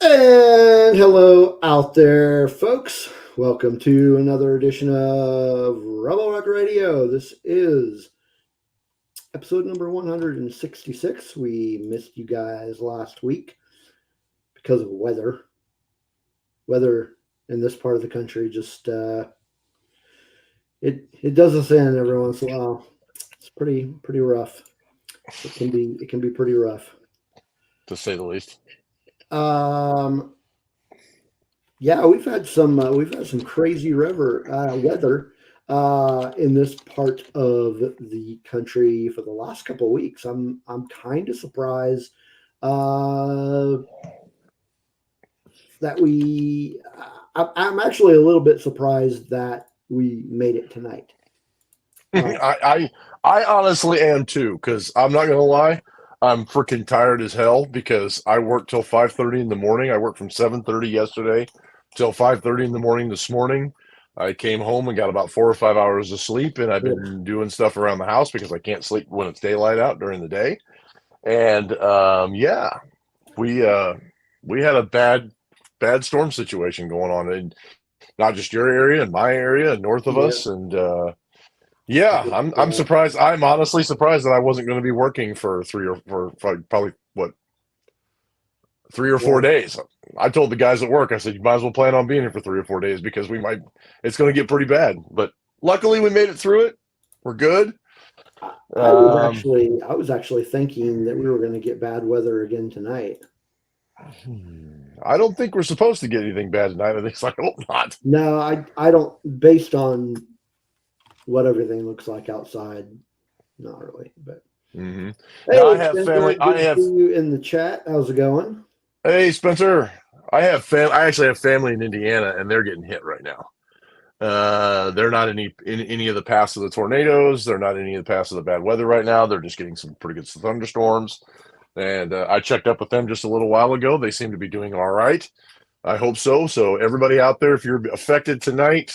And hello out there, folks. Welcome to another edition of Rebel Rock Radio. This is episode number 166. We missed you guys last week because of weather. Weather in this part of the country just it does us in every once in a while. It's pretty rough. It can be pretty rough. To say the least. Um, Yeah, we've had some crazy weather in this part of the country for the last couple of weeks. I'm kind of surprised uh, that I'm actually a little bit surprised that we made it tonight. Uh, I honestly am too, because I'm not gonna lie, I'm freaking tired as hell because I worked till 5:30 in the morning. I worked from 7:30 yesterday till 5:30 in the morning this morning. I came home and got about 4 or 5 hours of sleep, and I've been doing stuff around the house because I can't sleep when it's daylight out during the day. And yeah, we uh, we had a bad storm situation going on in not just your area and my area and north of yeah, us, and yeah, I'm uh, surprised. I'm honestly surprised that I wasn't going to be working for for probably what 3 or 4 days. I told the guys at work, I said, you might as well plan on being here for 3 or 4 days because it's going to get pretty bad. But luckily, we made it through it. We're good. Um, I was actually thinking that we were going to get bad weather again tonight. I don't think we're supposed to get anything bad tonight. At least I hope not. No, I don't. Based on what everything looks like outside, not really. But hmm Now I hey, have Spencer, family. good to see you in the chat. How's it going? Hey, Spencer. I actually have family in Indiana, and they're getting hit right now. They're not in any of the paths of the tornadoes. They're not in any of the paths of the bad weather right now. They're just getting some pretty good thunderstorms. And I checked up with them just a little while ago. They seem to be doing all right. I hope so. So everybody out there, if you're affected tonight,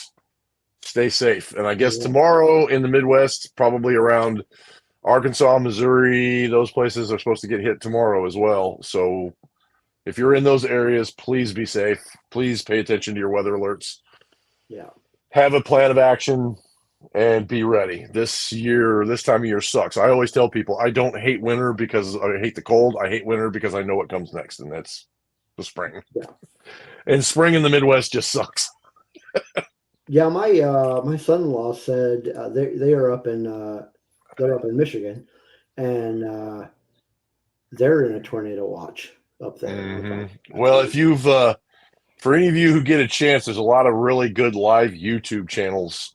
stay safe. And I guess Yeah, tomorrow in the Midwest, probably around Arkansas, Missouri, those places are supposed to get hit tomorrow as well. So if you're in those areas, please be safe. Please pay attention to your weather alerts. yeah, Have a plan of action and be ready. This time of year sucks. I always tell people I don't hate winter because I hate the cold. I hate winter because I know what comes next, and that's the spring. yeah. And spring in the Midwest just sucks. Yeah, my son-in-law said they're up in Michigan, and they're in a tornado watch up there. And I hmm thought that's Well, really if you've for any of you who get a chance, there's a lot of really good live YouTube channels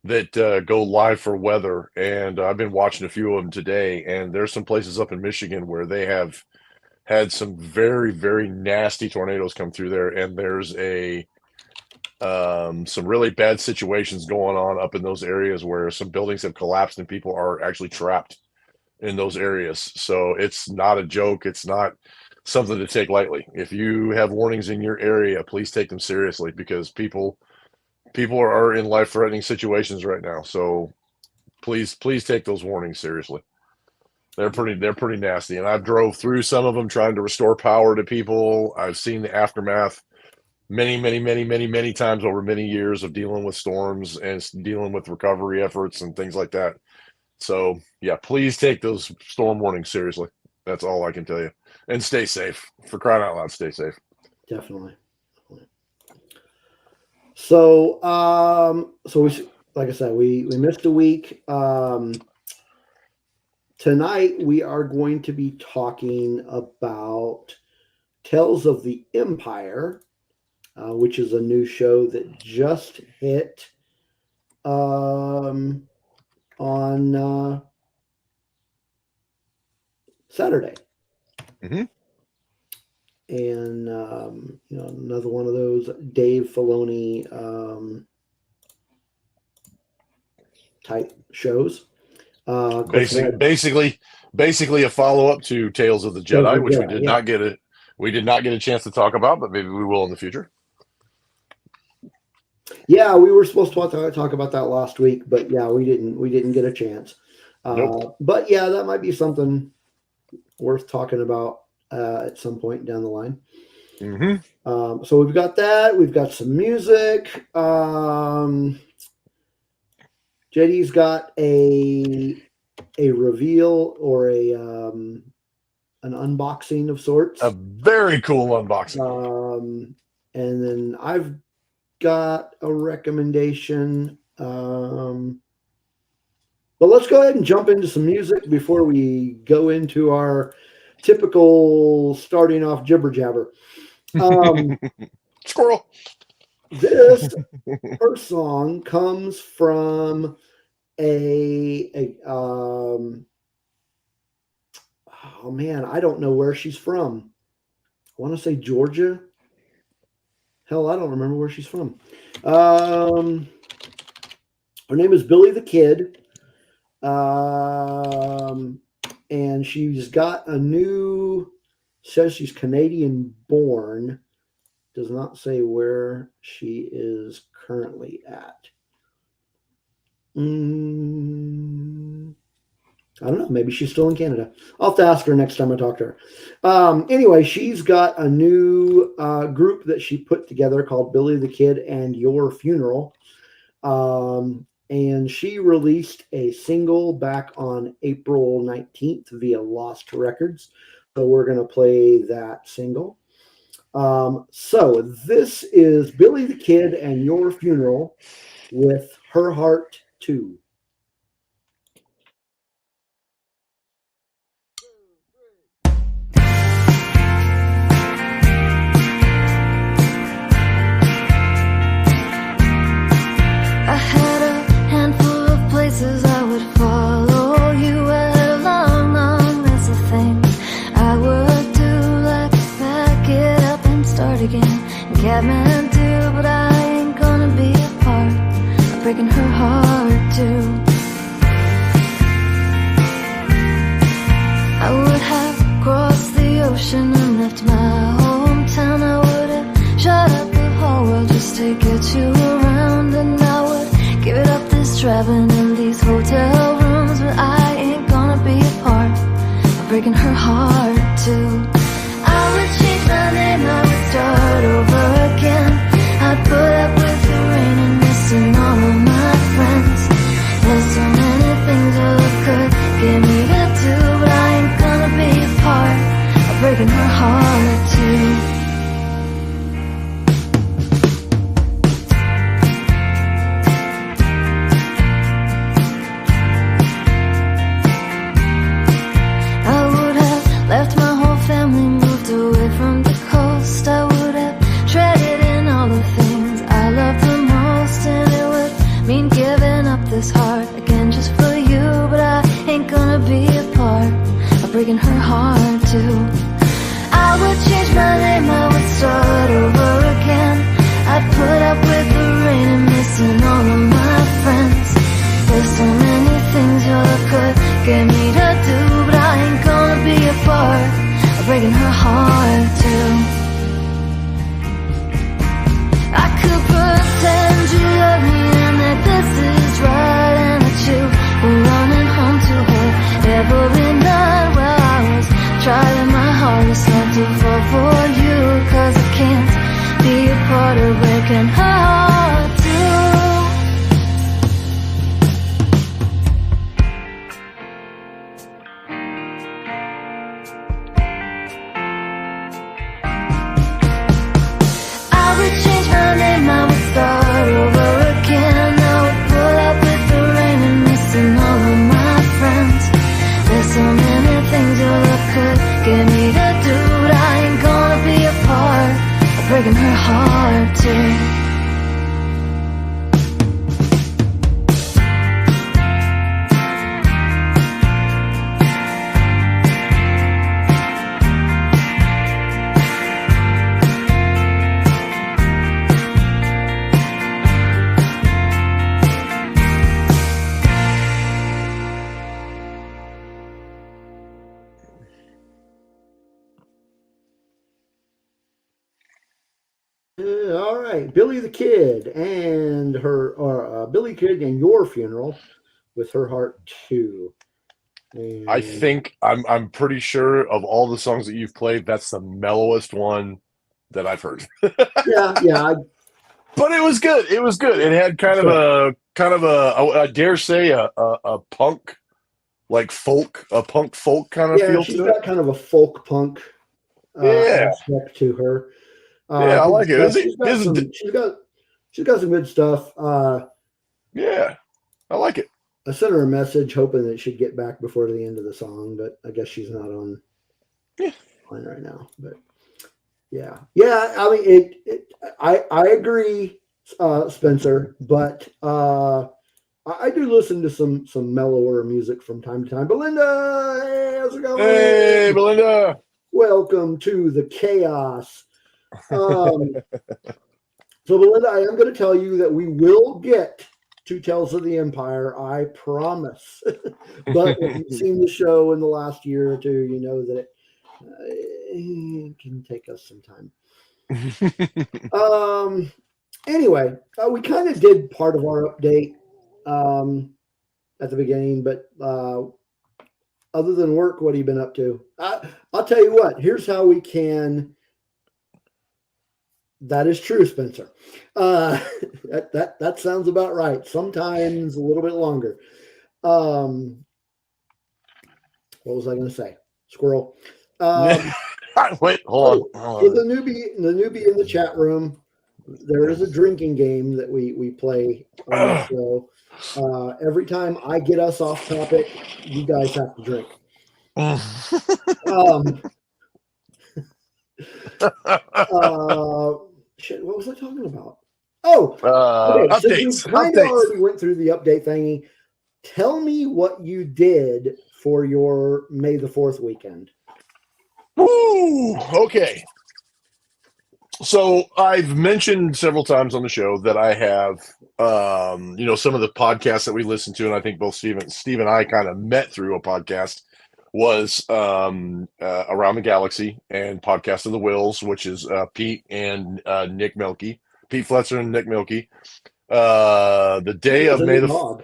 that go live for weather, and I've been watching a few of them today. And there's some places up in Michigan where they have had some very, very nasty tornadoes come through there, and there's a some really bad situations going on up in those areas where some buildings have collapsed and people are actually trapped in those areas. So it's not a joke. It's not something to take lightly. If you have warnings in your area, please take them seriously because people are in life threatening situations right now. So please take those warnings seriously. They're pretty nasty. And I've drove through some of them trying to restore power to people. I've seen the aftermath many times over many years of dealing with storms and dealing with recovery efforts and things like that. So yeah, please take those storm warnings seriously. That's all I can tell you. And stay safe. For crying out loud, stay safe. definitely. So like I said, we missed a week. Tonight we are going to be talking about Tales of the Empire, which is a new show that just hit on Saturday. hmm And another one of those Dave Filoni type shows. Of course, we had Basically a follow up to Tales of the Tales Jedi, of the which Jedi, yeah. we did not get a chance to talk about, but maybe we will in the future. Yeah, we were supposed to talk about that last week, but yeah, we didn't get a chance. Nope. But yeah, that might be something worth talking about at some point down the line. Mm-hmm. So we've got that. We've got some music. JD's got a reveal or an unboxing of sorts. A very cool unboxing. And then I've got a recommendation. But let's go ahead and jump into some music before we go into our typical starting off jibber jabber. Squirrel. This first song comes from oh man, I don't know where she's from. I want to say Georgia. Hell, I don't remember where she's from. Her name is Billy the Kid. And she's got a new, says she's Canadian born. Does not say where she is currently at. I don't know. Maybe she's still in Canada. I'll have to ask her next time I talk to her. Anyway, she's got a new group that she put together called Billy the Kid and Your Funeral. And she released a single back on April 19th via Lost Records. So we're going to play that single. So this is Billy the Kid and Your Funeral with Her Heart Too. I had a handful of places I would follow. You had a long, long list of things I would do, like pack it up and start again. And Catman too, but I ain't gonna be a part of breaking her heart too. I would have crossed the ocean and left my hometown. I would have shut up the whole world just to get you around, and I would give it up this traveling in these hotel rooms, but I ain't gonna be a part of breaking her heart too. I would change my name, I would start over again. I'd put up with the rain and missing all of my friends. There's so many things you could get me to do, but I ain't gonna be a part of breaking her heart too. Left my whole family, moved away from the coast. I would have traded in all the things I love the most, and it would mean giving up this heart again just for you, but I ain't gonna be a part of breaking her heart too. I would change my name, I would start over again. I'd put up with the rain and missing all of my friends. There's so many things you could get me to do, but I ain't gonna be a part of breaking her heart too. I could pretend you love me and that this is right, and that you were running home to her every night. Well, I was trying my hardest not to fall for you, 'cause I can't be a part of breaking her heart too. Breaking her heart too. All right, Billy the Kid and Billy Kid and Your Funeral with Her Heart Too. I think I'm pretty sure of all the songs that you've played, that's the mellowest one that I've heard. yeah. But it was good. It was good. It had kind of a I dare say a punk punk folk kind of feel she's to got it. kind of a folk punk aspect to her. I like it. She's got some good stuff. Yeah, I like it. I sent her a message hoping that she'd get back before the end of the song, but I guess she's not on line right now. But yeah. I mean, I agree, Spencer, but I do listen to some mellower music from time to time. Belinda, hey, how's it going? Hey, Belinda. Welcome to the chaos. So, Belinda, I am going to tell you that we will get to Tales of the Empire, I promise. But if you've seen the show in the last year or two, you know that it can take us some time. Anyway, we kind of did part of our update at the beginning, but other than work, what have you been up to? I'll tell you what, here's how we can. That is true, Spencer. That sounds about right. Sometimes a little bit longer. What was I going to say? Squirrel. Wait, hold on. For the newbie in the chat room, there is a drinking game that we play on the show. Every time I get us off topic, you guys have to drink. Shit, what was I talking about? Oh, okay. Updates. So you kind of already went through the update thingy. Tell me what you did for your May the 4th weekend. Ooh, okay. So I've mentioned several times on the show that I have, some of the podcasts that we listen to, and I think both Steve and I kind of met through a podcast, was Around the Galaxy and Podcast of the Wills, which is Pete and Nick Melky, Pete Fletcher and Nick Melky. The day of May the dog.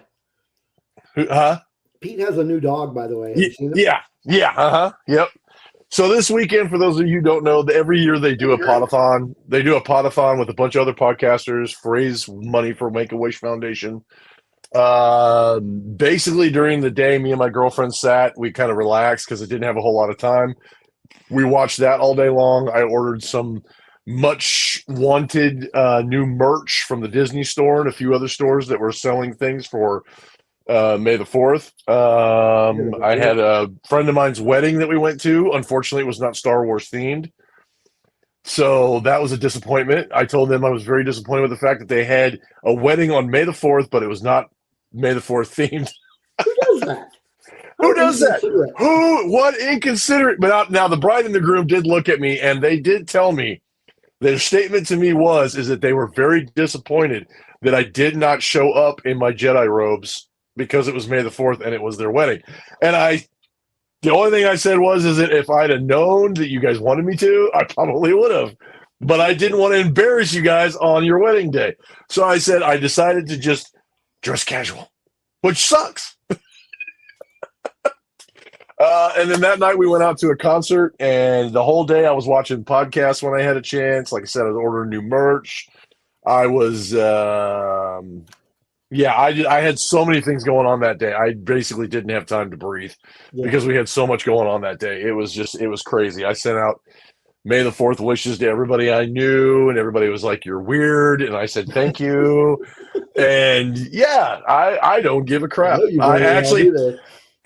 Huh? Pete has a new dog, by the way. Yeah. Yep. So this weekend, for those of you who don't know, every year they do a podathon. They do a podathon with a bunch of other podcasters, raise money for Make-A-Wish Foundation. Basically during the day, me and my girlfriend we kind of relaxed because I didn't have a whole lot of time. We watched that all day long. I ordered some much wanted new merch from the Disney store and a few other stores that were selling things for May the 4th. I had a friend of mine's wedding that we went to. Unfortunately, it was not Star Wars themed. So that was a disappointment. I told them I was very disappointed with the fact that they had a wedding on May the 4th, but it was not May the 4th themed. Who does that? Who does that? What inconsiderate. But now the bride and the groom did look at me and they did tell me, their statement to me is that they were very disappointed that I did not show up in my Jedi robes because it was May the 4th and it was their wedding. And the only thing I said is that if I'd have known that you guys wanted me to, I probably would have. But I didn't want to embarrass you guys on your wedding day. So I said I decided to just dress casual, which sucks. And then that night we went out to a concert, and the whole day I was watching podcasts when I had a chance. Like I said, I was ordering new merch. I was, I had so many things going on that day. I basically didn't have time to breathe because we had so much going on that day. It was crazy. I sent out May the 4th wishes to everybody I knew, and everybody was like, "You're weird," and I said, "Thank you." And I don't give a crap.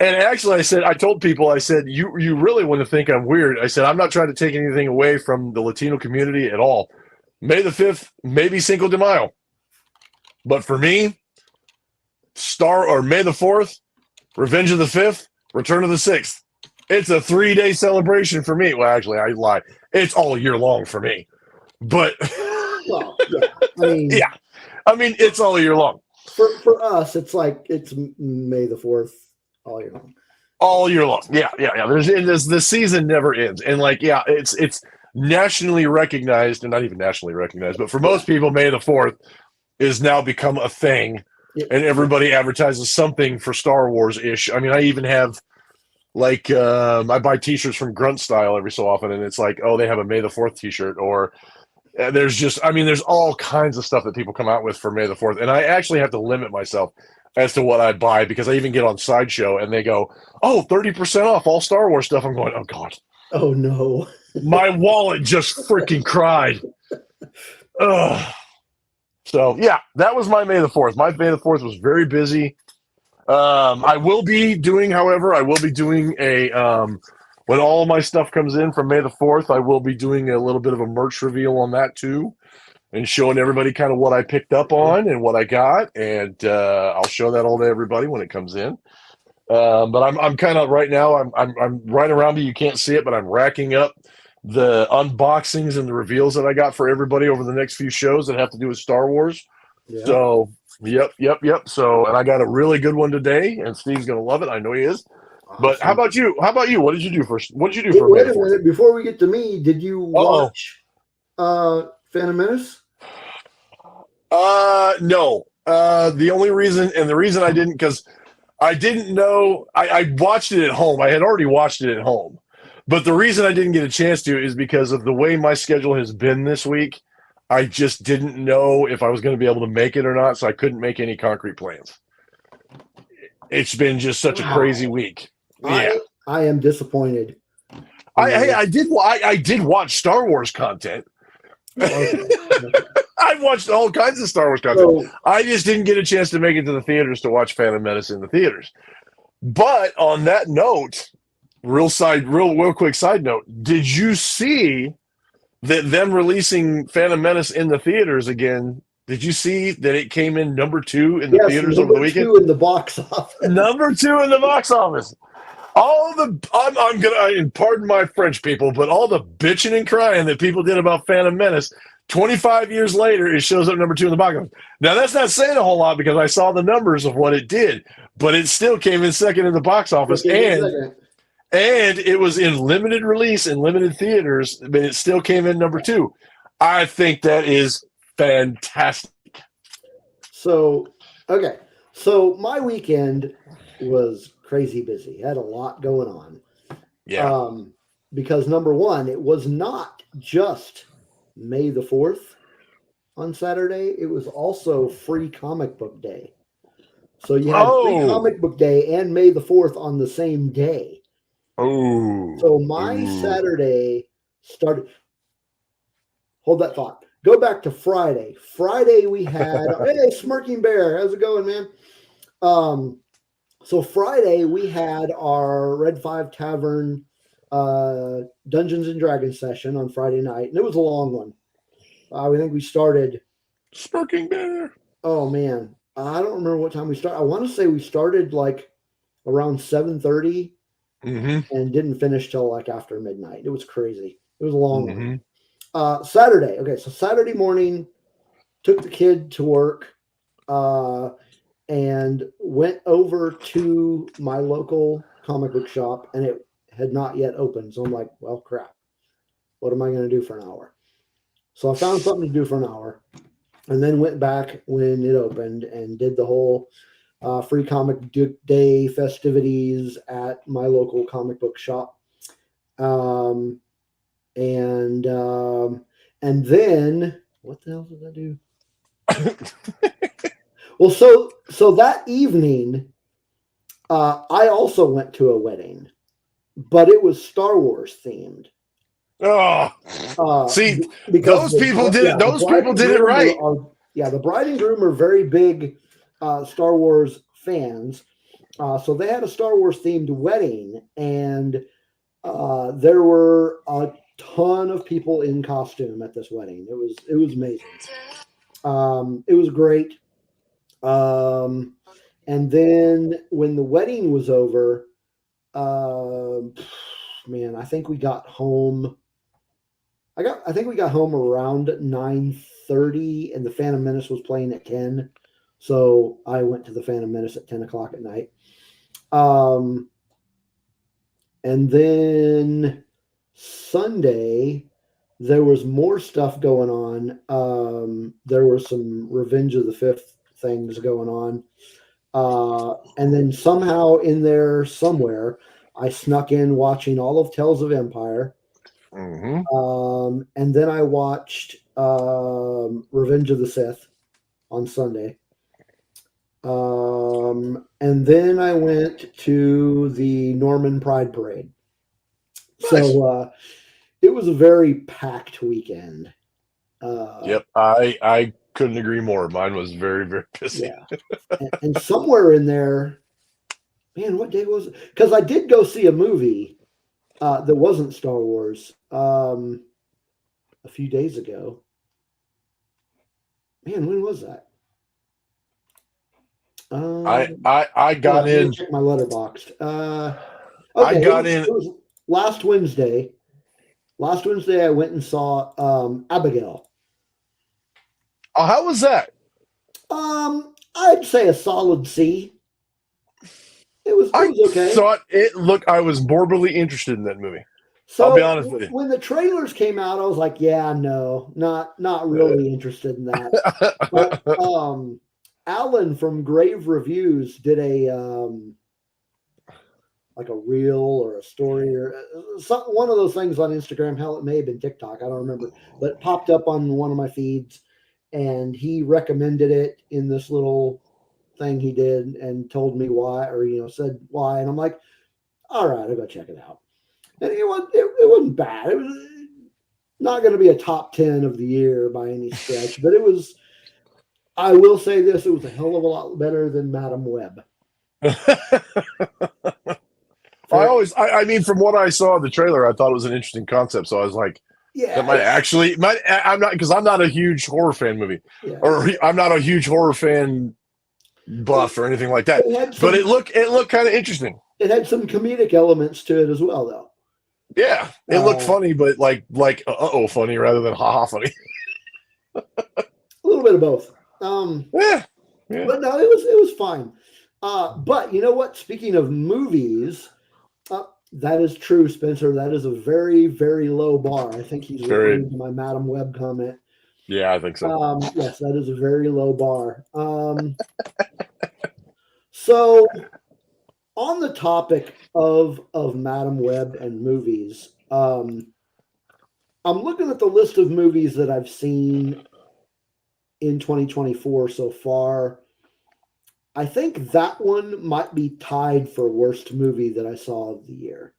I told people, I said, you really want to think I'm weird. I said, I'm not trying to take anything away from the Latino community at all. May the 5th, maybe Cinco de Mayo. But for me, May the 4th, Revenge of the 5th, Return of the 6th. It's a 3-day celebration for me. Well, actually, I lie. It's all year long for me. But well, yeah. I mean, it's all year long. For us, it's like it's May the 4th all year long. All year long. Yeah. The season never ends. And it's nationally recognized, and not even nationally recognized, but for most people, May the 4th is now become a thing. And everybody advertises something for Star Wars-ish. I mean, I even have Like I buy T-shirts from Grunt Style every so often, and it's like, oh, they have a May the 4th T-shirt, or there's just, I mean, there's all kinds of stuff that people come out with for May the 4th, and I actually have to limit myself as to what I buy because I even get on Sideshow and they go, oh, 30% off all Star Wars stuff. I'm going, oh God, Oh no. my wallet just freaking cried. Ugh. So yeah, that was my May the 4th. My May the 4th was very busy. I will be doing, however, I will be doing a when all my stuff comes in from May the 4th, I will be doing a little bit of a merch reveal on that too, and showing everybody kind of what I picked up on and what I got, and I'll show that all to everybody when it comes in. But I'm kind of right now. I'm right around me. You can't see it, but I'm racking up the unboxings and the reveals that I got for everybody over the next few shows that have to do with Star Wars. Yeah. So yep. So, and I got a really good one today, and Steve's gonna love it. I know he is. But how about you? How about you? What did you do first? What did you do for May Wait the a 4th? minute. Before we get to me, did you watch Phantom Menace? No. The only reason, and the reason I didn't, because I didn't know, I watched it at home. I had already watched it at home. But the reason I didn't get a chance to is because of the way my schedule has been this week. I just didn't know if I was going to be able to make it or not, so I couldn't make any concrete plans. It's been just such a crazy week. Yeah. I am disappointed. I did watch Star Wars content. Okay. I watched all kinds of Star Wars content. So, I just didn't get a chance to make it to the theaters to watch Phantom Menace in the theaters. But on that note, real quick side note, did you see that them releasing Phantom Menace in the theaters again? Did you see that it came in number 2 in the theaters over the weekend? Number 2 in the box office. Number 2 in the box office. All the I'm gonna, and pardon my French people, but all the bitching and crying that people did about Phantom Menace, 25 years later, it shows up number 2 in the box office. Now that's not saying a whole lot because I saw the numbers of what it did, but it still came in second in the box office, and it was in limited release in limited theaters, but it still came in number 2. I think that is fantastic. So my weekend was crazy busy. Had a lot going on. Yeah. Because number one, it was not just May the 4th on Saturday. It was also Free Comic Book Day. So you had Free Comic Book Day and May the 4th on the same day. Oh. So my Saturday started. Hold that thought. Go back to Friday. Friday we had, hey, Smirking Bear, how's it going, man? So Friday we had our Red 5 Tavern Dungeons and Dragons session on Friday night, and it was a long one. I think we started. Smirking Bear. Oh man, I don't remember what time we started. I want to say we started like around 7:30, and didn't finish till like after midnight. It was crazy. It was a long one. Saturday. Okay, so Saturday morning, took the kid to work, and went over to my local comic book shop, and it had not yet opened. So I'm like, well, crap. What am I going to do for an hour? So I found something to do for an hour, and then went back when it opened and did the whole Free Comic Book Day festivities at my local comic book shop. And then what the hell did I do? Well, so that evening, I also went to a wedding, but it was Star Wars themed. See, those people did it. Those people did it right. The bride and groom are very big Star Wars fans, so they had a Star Wars themed wedding, and there were a ton of people in costume at this wedding. It was amazing. It was great. And then when the wedding was over, man, I think we got home. I think we got home around 9:30, and the Phantom Menace was playing at 10. So I went to the Phantom Menace at 10 o'clock at night. And then Sunday, there was more stuff going on. There were some Revenge of the Fifth things going on. And then somehow in there somewhere, I snuck in watching all of Tales of Empire. Mm-hmm. And then I watched Revenge of the Sith on Sunday. And then I went to the Norman Pride Parade. Nice. So it was a very packed weekend. Yep, I couldn't agree more. Mine was very, very busy. Yeah. And somewhere in there, man, what day was it? Because I did go see a movie that wasn't Star Wars a few days ago. Man, when was that? I got in. Check my letterboxd. Okay, I got in. It was last Wednesday. Last Wednesday, I went and saw Abigail. Oh, how was that? I'd say a solid C. It was okay. I was morbidly interested in that movie. So I'll be honest with you. When the trailers came out, I was like, yeah, no, not really interested in that. But Alan from Grave Reviews did a like a reel or a story or one of those things on Instagram. Hell, it may have been TikTok. I don't remember, but it popped up on one of my feeds, and he recommended it in this little thing he did and told me why, or said why, and I'm like, all right, I'll go check it out. And it wasn't bad. It was not going to be a top 10 of the year by any stretch, but it was. I will say this: it was a hell of a lot better than Madam Web. I mean, from what I saw of the trailer, I thought it was an interesting concept. So I was like, yeah, I'm not, because I'm not a huge horror fan movie, or I'm not a huge horror fan buff or anything like that. But it looked kind of interesting. It had some comedic elements to it as well, though. Yeah, it looked funny, but like funny rather than haha funny. A little bit of both. Yeah. But no, it was fine. But you know what? Speaking of movies, that is true, Spencer. That is a very, very low bar. I think he's referring to my Madam Web comment. Yeah, I think so. Yes, that is a very low bar. So, on the topic of Madam Web and movies, I'm looking at the list of movies that I've seen in 2024 so far. I think that one might be tied for worst movie that I saw of the year.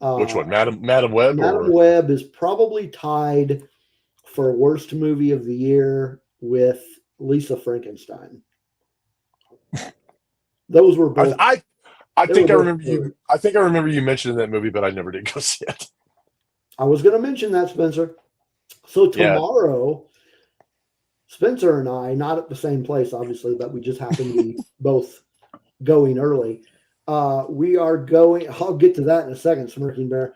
Which one? Madam Web? Madam Web is probably tied for worst movie of the year with Lisa Frankenstein. Those were both. I think I remember you mentioning that movie, but I never did go see it. I was going to mention that, Spencer. So tomorrow, Spencer and I, not at the same place, obviously, but we just happen to be both going early. We are going. I'll get to that in a second, Smirking Bear.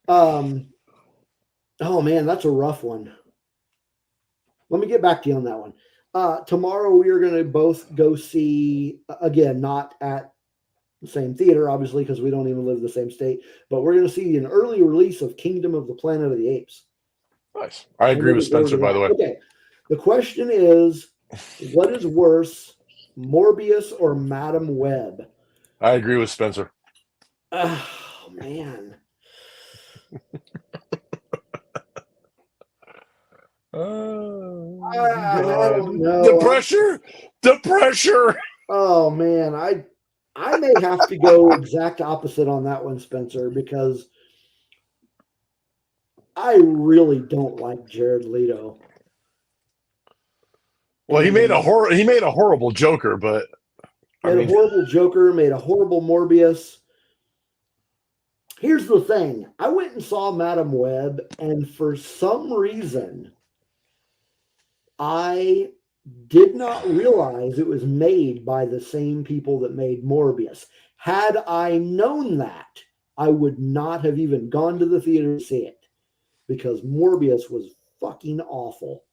Oh man, that's a rough one. Let me get back to you on that one. Tomorrow we are going to both go see, again, not at the same theater, obviously, because we don't even live in the same state, but we're going to see an early release of Kingdom of the Planet of the Apes. Nice. I agree with Spencer, by the way. Okay. The question is, what is worse, Morbius or Madam Web? I agree with Spencer. Oh, man. I don't know. The pressure. Oh man, I may have to go exact opposite on that one, Spencer, because I really don't like Jared Leto. Well, he made a horrible Joker, but made a horrible Joker, made a horrible Morbius. Here's the thing. I went and saw Madam Web, and for some reason, I did not realize it was made by the same people that made Morbius. Had I known that, I would not have even gone to the theater to see it, because Morbius was fucking awful.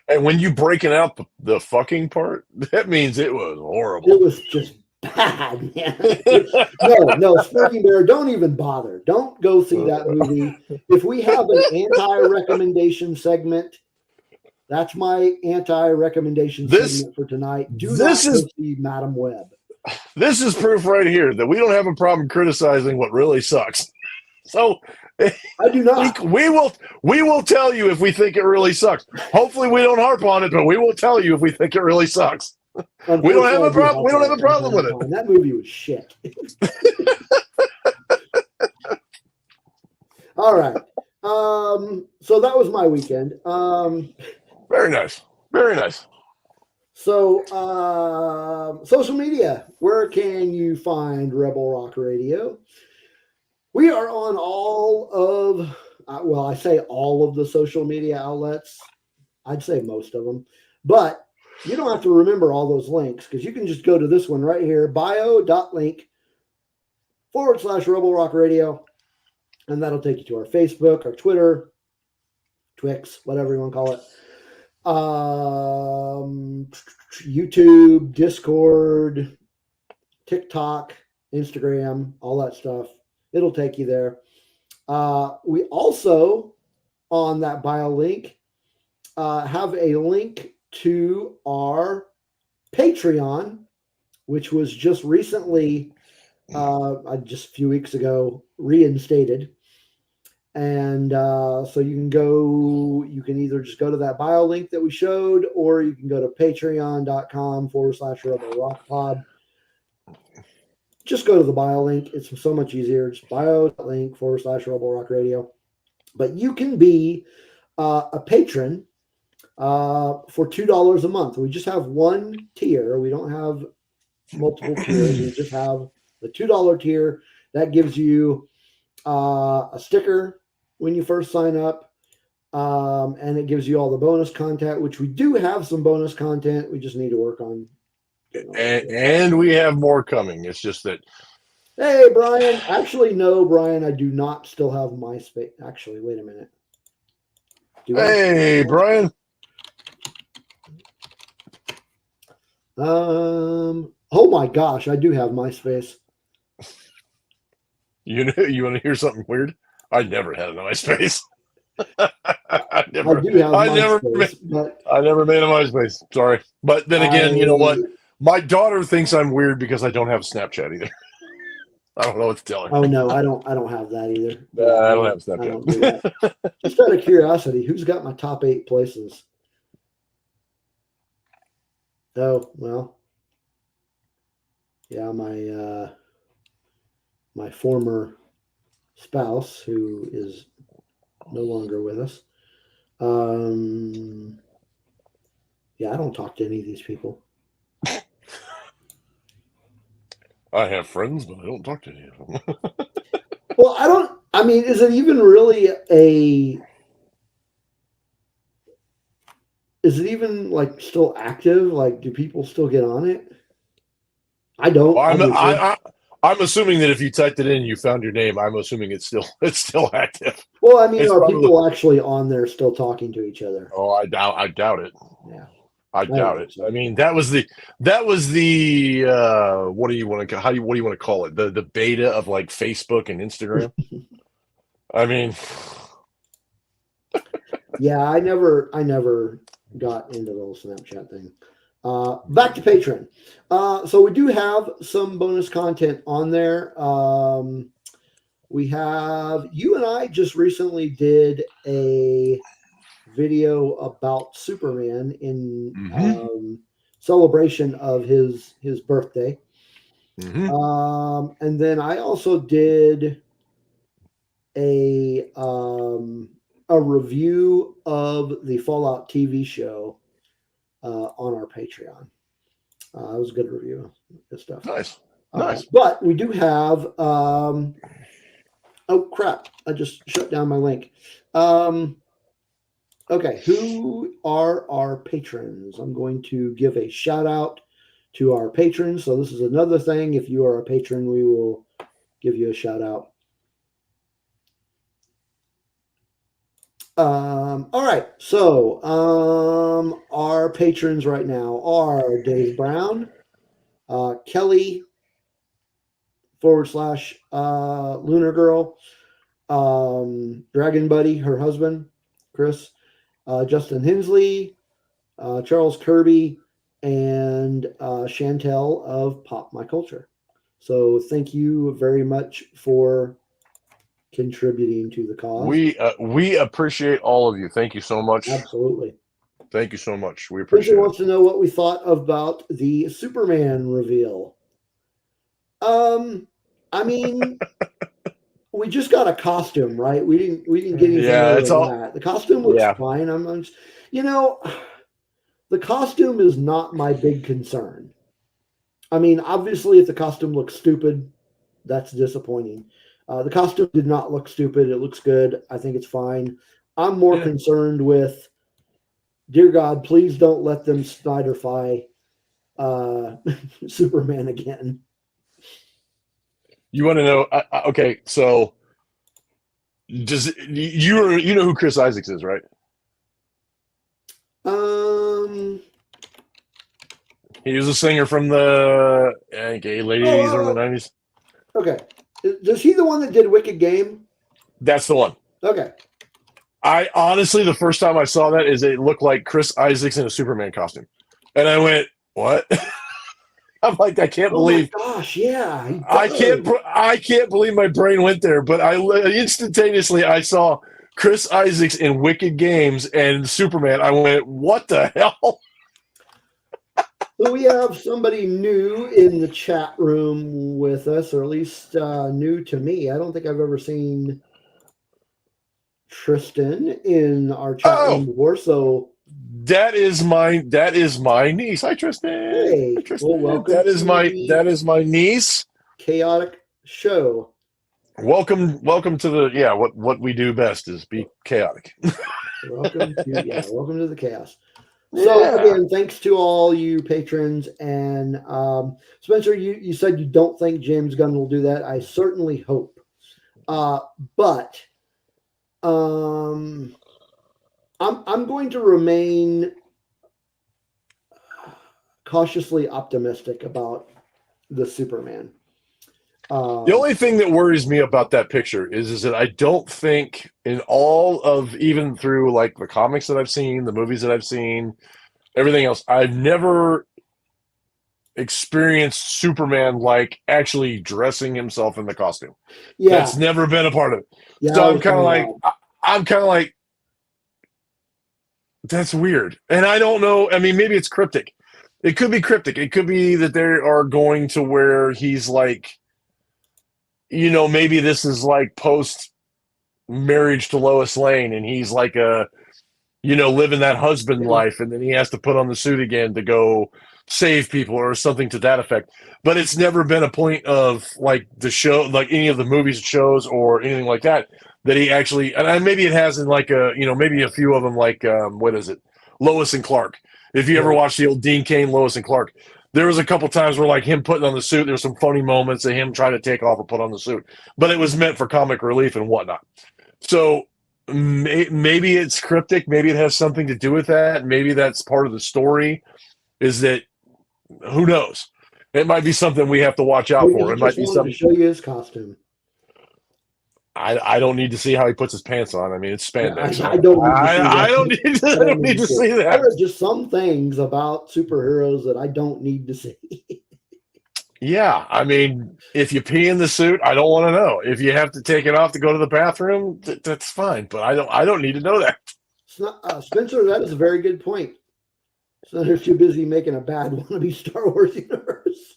And when you breaking out the fucking part, that means it was horrible. It was just bad, man. No, Smirking Bear, don't even bother. Don't go see that movie. If we have an anti-recommendation segment, that's my anti-recommendation segment for tonight. Do not go see Madam Web. this is proof right here that we don't have a problem criticizing what really sucks. So I do not. we will tell you if we think it really sucks. Hopefully we don't harp on it, but we will tell you if we think it really sucks. We don't have a problem. We don't have a problem with it. That movie was shit. All right. So that was my weekend. Very nice. Very nice. So, social media. Where can you find Rebel Rock Radio? We are on all of, well, I say all of the social media outlets. I'd say most of them. But you don't have to remember all those links because you can just go to this one right here, bio.link/Rebel Rock Radio. And that'll take you to our Facebook, our Twitter, Twix, whatever you want to call it. YouTube, Discord, TikTok, Instagram, all that stuff. It'll take you there. We also, on that bio link, have a link to our Patreon, which was just recently, just a few weeks ago, reinstated. And so you can either just go to that bio link that we showed, or you can go to patreon.com/Rebel Rock Pod. Just go to the bio link. It's so much easier. Just bio.link/Rebel Rock Radio. But you can be a patron for $2 a month. We just have one tier. We don't have multiple tiers. We just have the $2 tier. That gives you a sticker when you first sign up, and it gives you all the bonus content, which we do have some bonus content. We just need to work on. And we have more coming. It's just that. Hey, Brian. Actually, no, Brian, I do not still have MySpace. Actually, wait a minute. Hey, Brian. Oh my gosh, I do have MySpace. You want to hear something weird? I never had a MySpace. I never made a MySpace. Sorry, but then again, you know what? My daughter thinks I'm weird because I don't have Snapchat either. I don't know what to tell her. Oh no, I don't have that either. I don't have Snapchat. Just out of curiosity, who's got my top 8 places? Oh well, yeah, my former spouse, who is no longer with us. Yeah, I don't talk to any of these people. I have friends, but I don't talk to any of them. Well, is it even really is it even like still active? Like, do people still get on it? I don't. I'm assuming that if you typed it in, you found your name. I'm assuming it's still active. Well, are people actually on there still talking to each other? Oh, I doubt it. Yeah. I doubt it. I mean, that was the what do you want to call it? The beta of like Facebook and Instagram. I mean, yeah, I never got into the whole Snapchat thing. Back to Patreon. So we do have some bonus content on there. We have, you and I just recently did a video about Superman in celebration of his birthday. And then I also did a review of the Fallout TV show on our Patreon. It was a good review. Good stuff. Nice. But we do have oh crap, I just shut down my link. Okay, who are our patrons? I'm going to give a shout out to our patrons. So this is another thing. If you are a patron, we will give you a shout out. All right. So our patrons right now are Dave Brown, Kelly / Lunar Girl, Dragon Buddy, her husband, Chris, Justin Hensley, Charles Kirby, and Chantel of Pop My Culture. So thank you very much for contributing to the cause. We appreciate all of you. Thank you so much. Absolutely. Thank you so much. We Spencer appreciate wants it. to know what we thought about the Superman reveal. I mean, we just got a costume, right? We didn't get anything Yeah, more it's than all. that. The costume looks Yeah, fine. I'm just, you know, the costume is not my big concern. I mean, obviously, if the costume looks stupid, that's disappointing. The costume did not look stupid. It looks good. I think it's fine. I'm more yeah. concerned with, dear God, please don't let them Snyderfy Superman again. You want to know? Okay, so you know who Chris Isaacs is, right? Um. He was a singer from the late '80s, early Oh, '90s. okay. Is he the one that did Wicked Game? That's the one. Okay. I honestly, the first time I saw that, is it looked like Chris Isaacs in a Superman costume, and I went, "What?" I'm like, I can't Oh my believe. gosh! Yeah, he I does. can't. I can't believe my brain went there. But I instantaneously I saw Chris Isaacs in Wicked Games and Superman. I went, "What the hell?" So we have somebody new in the chat room with us, or at least new to me. I don't think I've ever seen Tristan in our chat room Oh, before. So that is my niece. Hi, Tristan. Hi, hey, well, Tristan. welcome to the That is my niece. chaotic show. Welcome to the what we do best is be chaotic. Welcome to the chaos. So Yeah. again, thanks to all you patrons and Spencer. You said you don't think James Gunn will do that. I certainly hope, but I'm going to remain cautiously optimistic about the Superman. The only thing that worries me about that picture is that I don't think in all of, even through like the comics that I've seen, the movies that I've seen, everything else, I've never experienced Superman like actually dressing himself in the costume. Yeah, That's never been a part of it. yeah, So that I'm was kind kind of of like, odd. I'm kind of like, that's weird. And I don't know. I mean, maybe it's cryptic. It could be cryptic. It could be that they are going to where he's like, maybe this is like post marriage to Lois Lane, and he's like living that husband Yeah, life, and then he has to put on the suit again to go save people or something to that effect. But it's never been a point of like the show, like any of the movies, shows, or anything like that, that he actually, and maybe it has in like maybe a few of them, like what is it, Lois and Clark. If you ever yeah, watch the old Dean Cain Lois and Clark, there was a couple times where like him putting on the suit, there's some funny moments of him trying to take off or put on the suit, but it was meant for comic relief and whatnot. So maybe it's cryptic. Maybe it has something to do with that. Maybe that's part of the story. Is that, who knows? It might be something we have to watch out maybe for. he It might just be wanted to something. show you his costume. I don't need to see how he puts his pants on. I mean, it's spandex. I don't need to see I don't that. need to. I I don't don't need need to to see. see There that. are just some things about superheroes that I don't need to see. Yeah, I mean, if you pee in the suit, I don't want to know. If you have to take it off to go to the bathroom, that's fine. But I don't need to know that. It's not, Spencer, that is a very good point. So they're too busy making a bad wannabe Star Wars universe.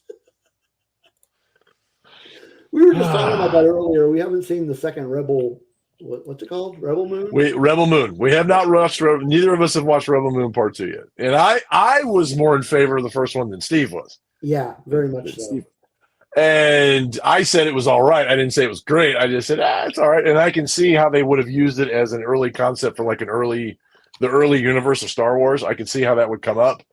We were just talking about that earlier. We haven't seen the second Rebel. What's it called? Rebel Moon. Rebel Moon. We have not watched. Neither of us have watched Rebel Moon Part 2 yet, and I was more in favor of the first one than Steve was. Yeah, very much so. Steve. And I said it was all right. I didn't say it was great. I just said it's all right. And I can see how they would have used it as an early concept for like the early universe of Star Wars. I can see how that would come up.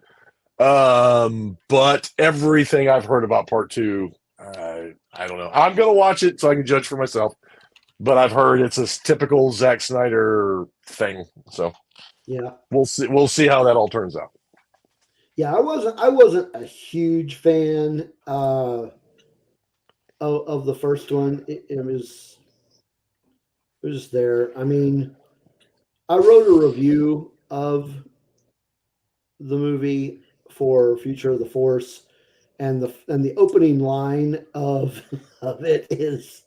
But everything I've heard about Part 2, I don't know. I'm gonna watch it so I can judge for myself. But I've heard it's a typical Zack Snyder thing. So Yeah, we'll see. We'll see how that all turns out. yeah. I wasn't a huge fan of the first one. It was just there. I mean, I wrote a review of the movie for Future of the Force, and the opening line of it is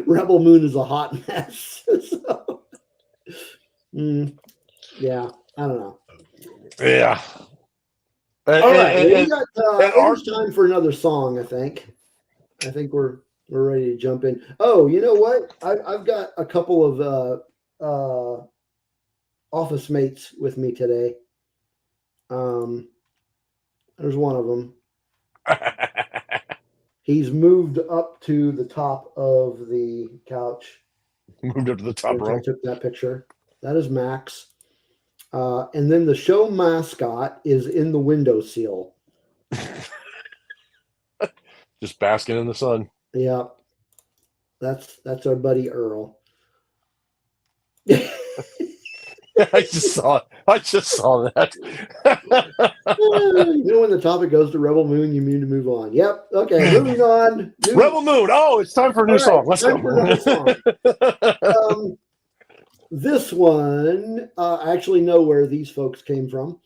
Rebel Moon is a hot mess. So, yeah, I don't know. Yeah. All right, it's time for another song. I think we're ready to jump in. Oh, you know what? I've got a couple of office mates with me today. There's one of them. He's moved up to the top of the couch. Moved up to the top row. I took that picture. That is Max. And then the show mascot is in the windowsill. Just basking in the sun. Yeah. That's our buddy Earl. I just saw that. You know, when the topic goes to Rebel Moon, you mean to move on. Yep. Okay, moving on. Rebel Moon. Oh, it's time for a new song. Let's go. This one, I actually know where these folks came from.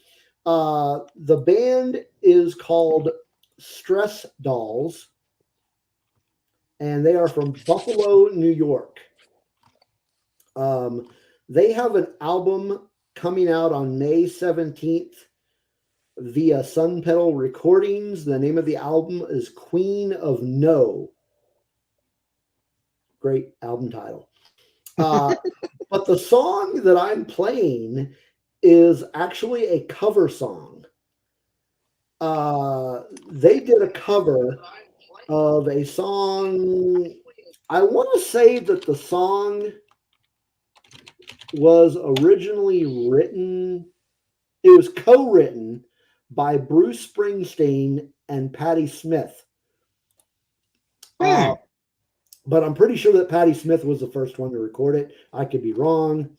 The band is called Stress Dolls, and they are from Buffalo, New York. They have an album coming out on May 17th via Sun Pedal Recordings. The name of the album is Queen of No. Great album title. But the song that I'm playing is actually a cover song. They did a cover of a song. I want to say that the song was originally written, it was co-written by Bruce Springsteen and Patti Smith. But I'm pretty sure that Patti Smith was the first one to record it. I could be wrong.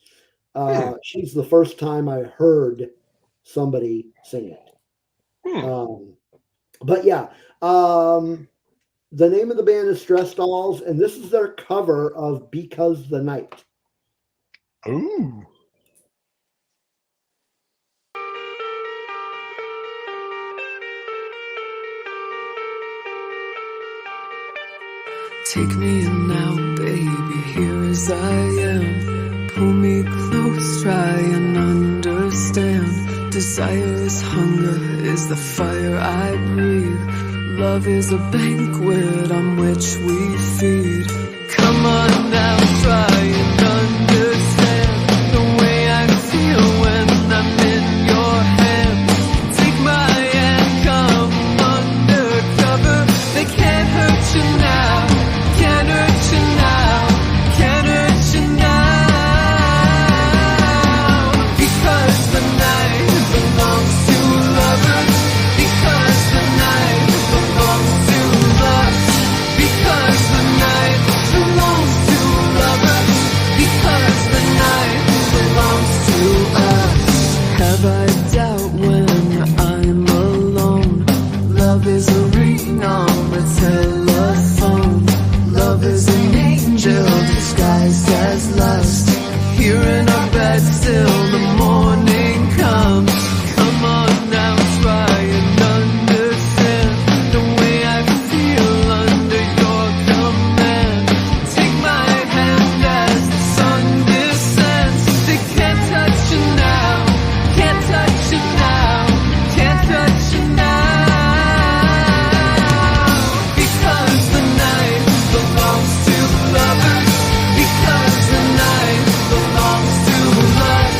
She's the first time I heard somebody sing it. But yeah, the name of the band is Stress Dolls, and this is their cover of Because the Night. Ooh. Take me in now, baby, here as I am. Pull me close, try and understand. Desire is hunger, is the fire I breathe. Love is a banquet on which we feed. Come on now, try and understand the way I feel when I'm in your hands. Take my hand, come undercover. They can't hurt you now, can't hurt you now, can't hurt you now. Because the night belongs to lovers. Because the night belongs to us. Because the night belongs to lovers. Because the night belongs to us. Have I doubt when I'm alone? Love is a ring on the telephone. Love is an angel disguised as lust. Here in our bed till the morning comes. Come on now, try and understand the way I feel under your command. Take my hand as the sun descends. They can't touch you now, can't touch you now, can't touch you now. Because the night belongs to lovers. Because the night belongs to us.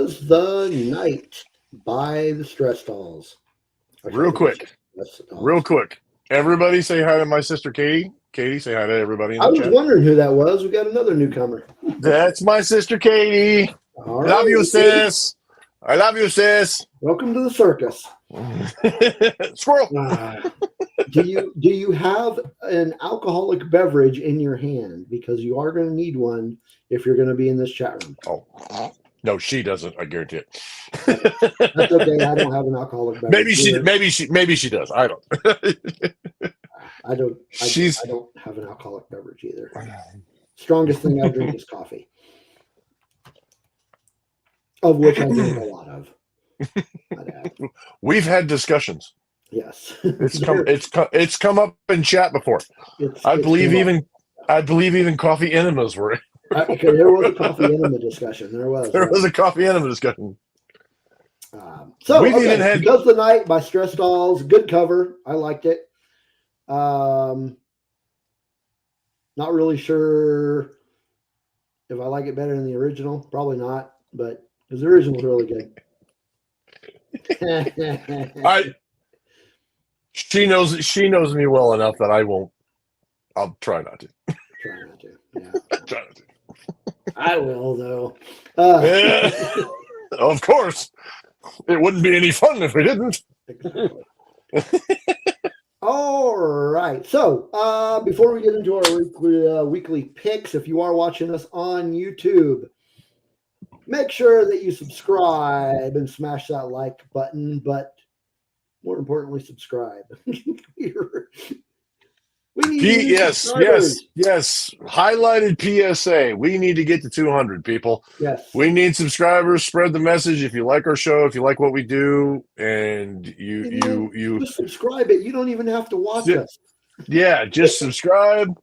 was The Night by the Stress Dolls. Real quick. Everybody say hi to my sister Katie. Katie, say hi to everybody in I the was chat. wondering who that was. We got another newcomer. That's my sister Katie. All Love right, you, Katie. sis. I love you, sis. Welcome to the circus. Squirrel. Do you have an alcoholic beverage in your hand? Because you are going to need one if you're going to be in this chat room. Oh, no, she doesn't. I guarantee it. That's okay. I don't have an alcoholic beverage. Maybe she does. I don't. I don't have an alcoholic beverage either. Strongest thing I drink is coffee, of which I drink a lot of. We've had discussions. Yes, it's come up in chat before. I believe even coffee enemas were. There was a coffee enema discussion. There was a coffee enema discussion. Because the Night by Stress Dolls, good cover. I liked it. Not really sure if I like it better than the original. Probably not, but because the original was really good. She knows me well enough that I won't. I'll try not to. Try not to. Yeah. Try not to. I will though. Of course, it wouldn't be any fun if we didn't. Exactly. All right. So before we get into our weekly picks, if you are watching us on YouTube, make sure that you subscribe and smash that like button. But more importantly, subscribe. We need yes. Highlighted PSA. We need to get to 200 people. Yes. We need subscribers. Spread the message. If you like our show, if you like what we do, and you just subscribe it. You don't even have to watch us. Yeah, just subscribe.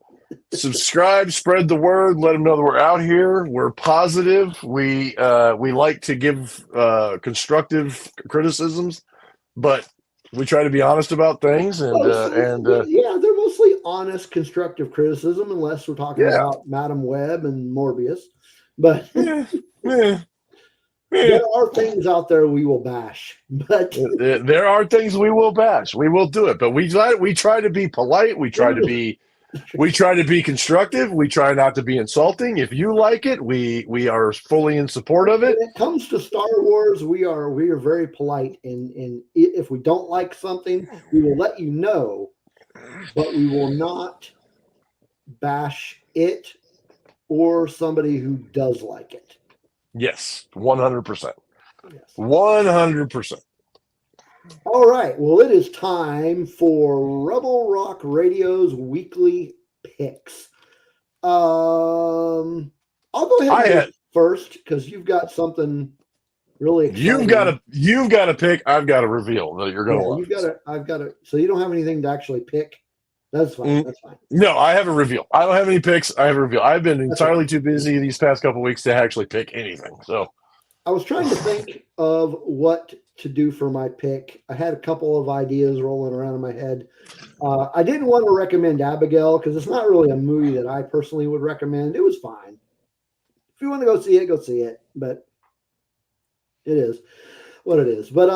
Spread the word. Let them know that we're out here. We're positive. We like to give constructive criticisms, but we try to be honest about things. And they're mostly honest, constructive criticism, unless we're talking about Madam Web and Morbius. But there are things out there we will bash. But there are things we will bash. We will do it. But we try to be polite. We try to be constructive. We try not to be insulting. If you like it, we are fully in support of it. When it comes to Star Wars, we are very polite, and if we don't like something, we will let you know, but we will not bash it or somebody who does like it. Yes, 100%. Yes. 100%. All right. Well, it is time for Rebel Rock Radio's weekly picks. I'll go ahead and go first because you've got something really exciting. You've got to pick. I've got to reveal that you're going to love. I've got to. So you don't have anything to actually pick. That's fine. That's fine. No, I have a reveal. I don't have any picks. I have a reveal. I've been entirely too busy these past couple of weeks to actually pick anything. So I was trying to think of what to do for my pick. I had a couple of ideas rolling around in my head. I didn't want to recommend Abigail because it's not really a movie that I personally would recommend. It was fine. If you want to go see it, go see it. But it is what it is. But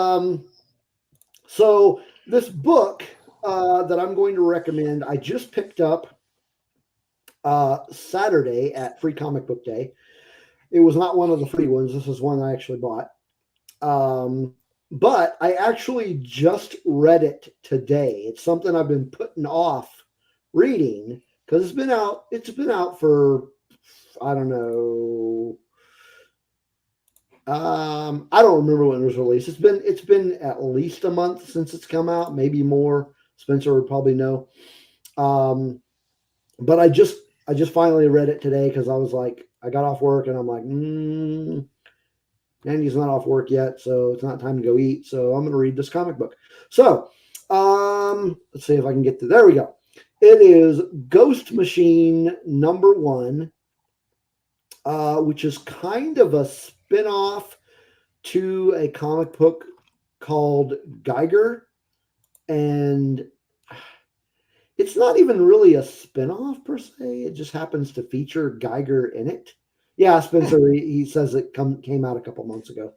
so this book that I'm going to recommend, I just picked up Saturday at Free Comic Book Day. It was not one of the free ones. This is one I actually bought. But I actually just read it today. It's something I've been putting off reading because it's been out. It's been out for, I don't know. I don't remember when it was released. It's been at least a month since it's come out, maybe more. Spencer would probably know. But I just finally read it today because I was like, I got off work and I'm like, Andy's not off work yet, so it's not time to go eat. So I'm going to read this comic book. So let's see if I can get to. There we go. It is Ghost Machine #1, which is kind of a spin-off to a comic book called Geiger. And it's not even really a spin-off per se. It just happens to feature Geiger in it. Yeah, Spencer, he says it came out a couple months ago.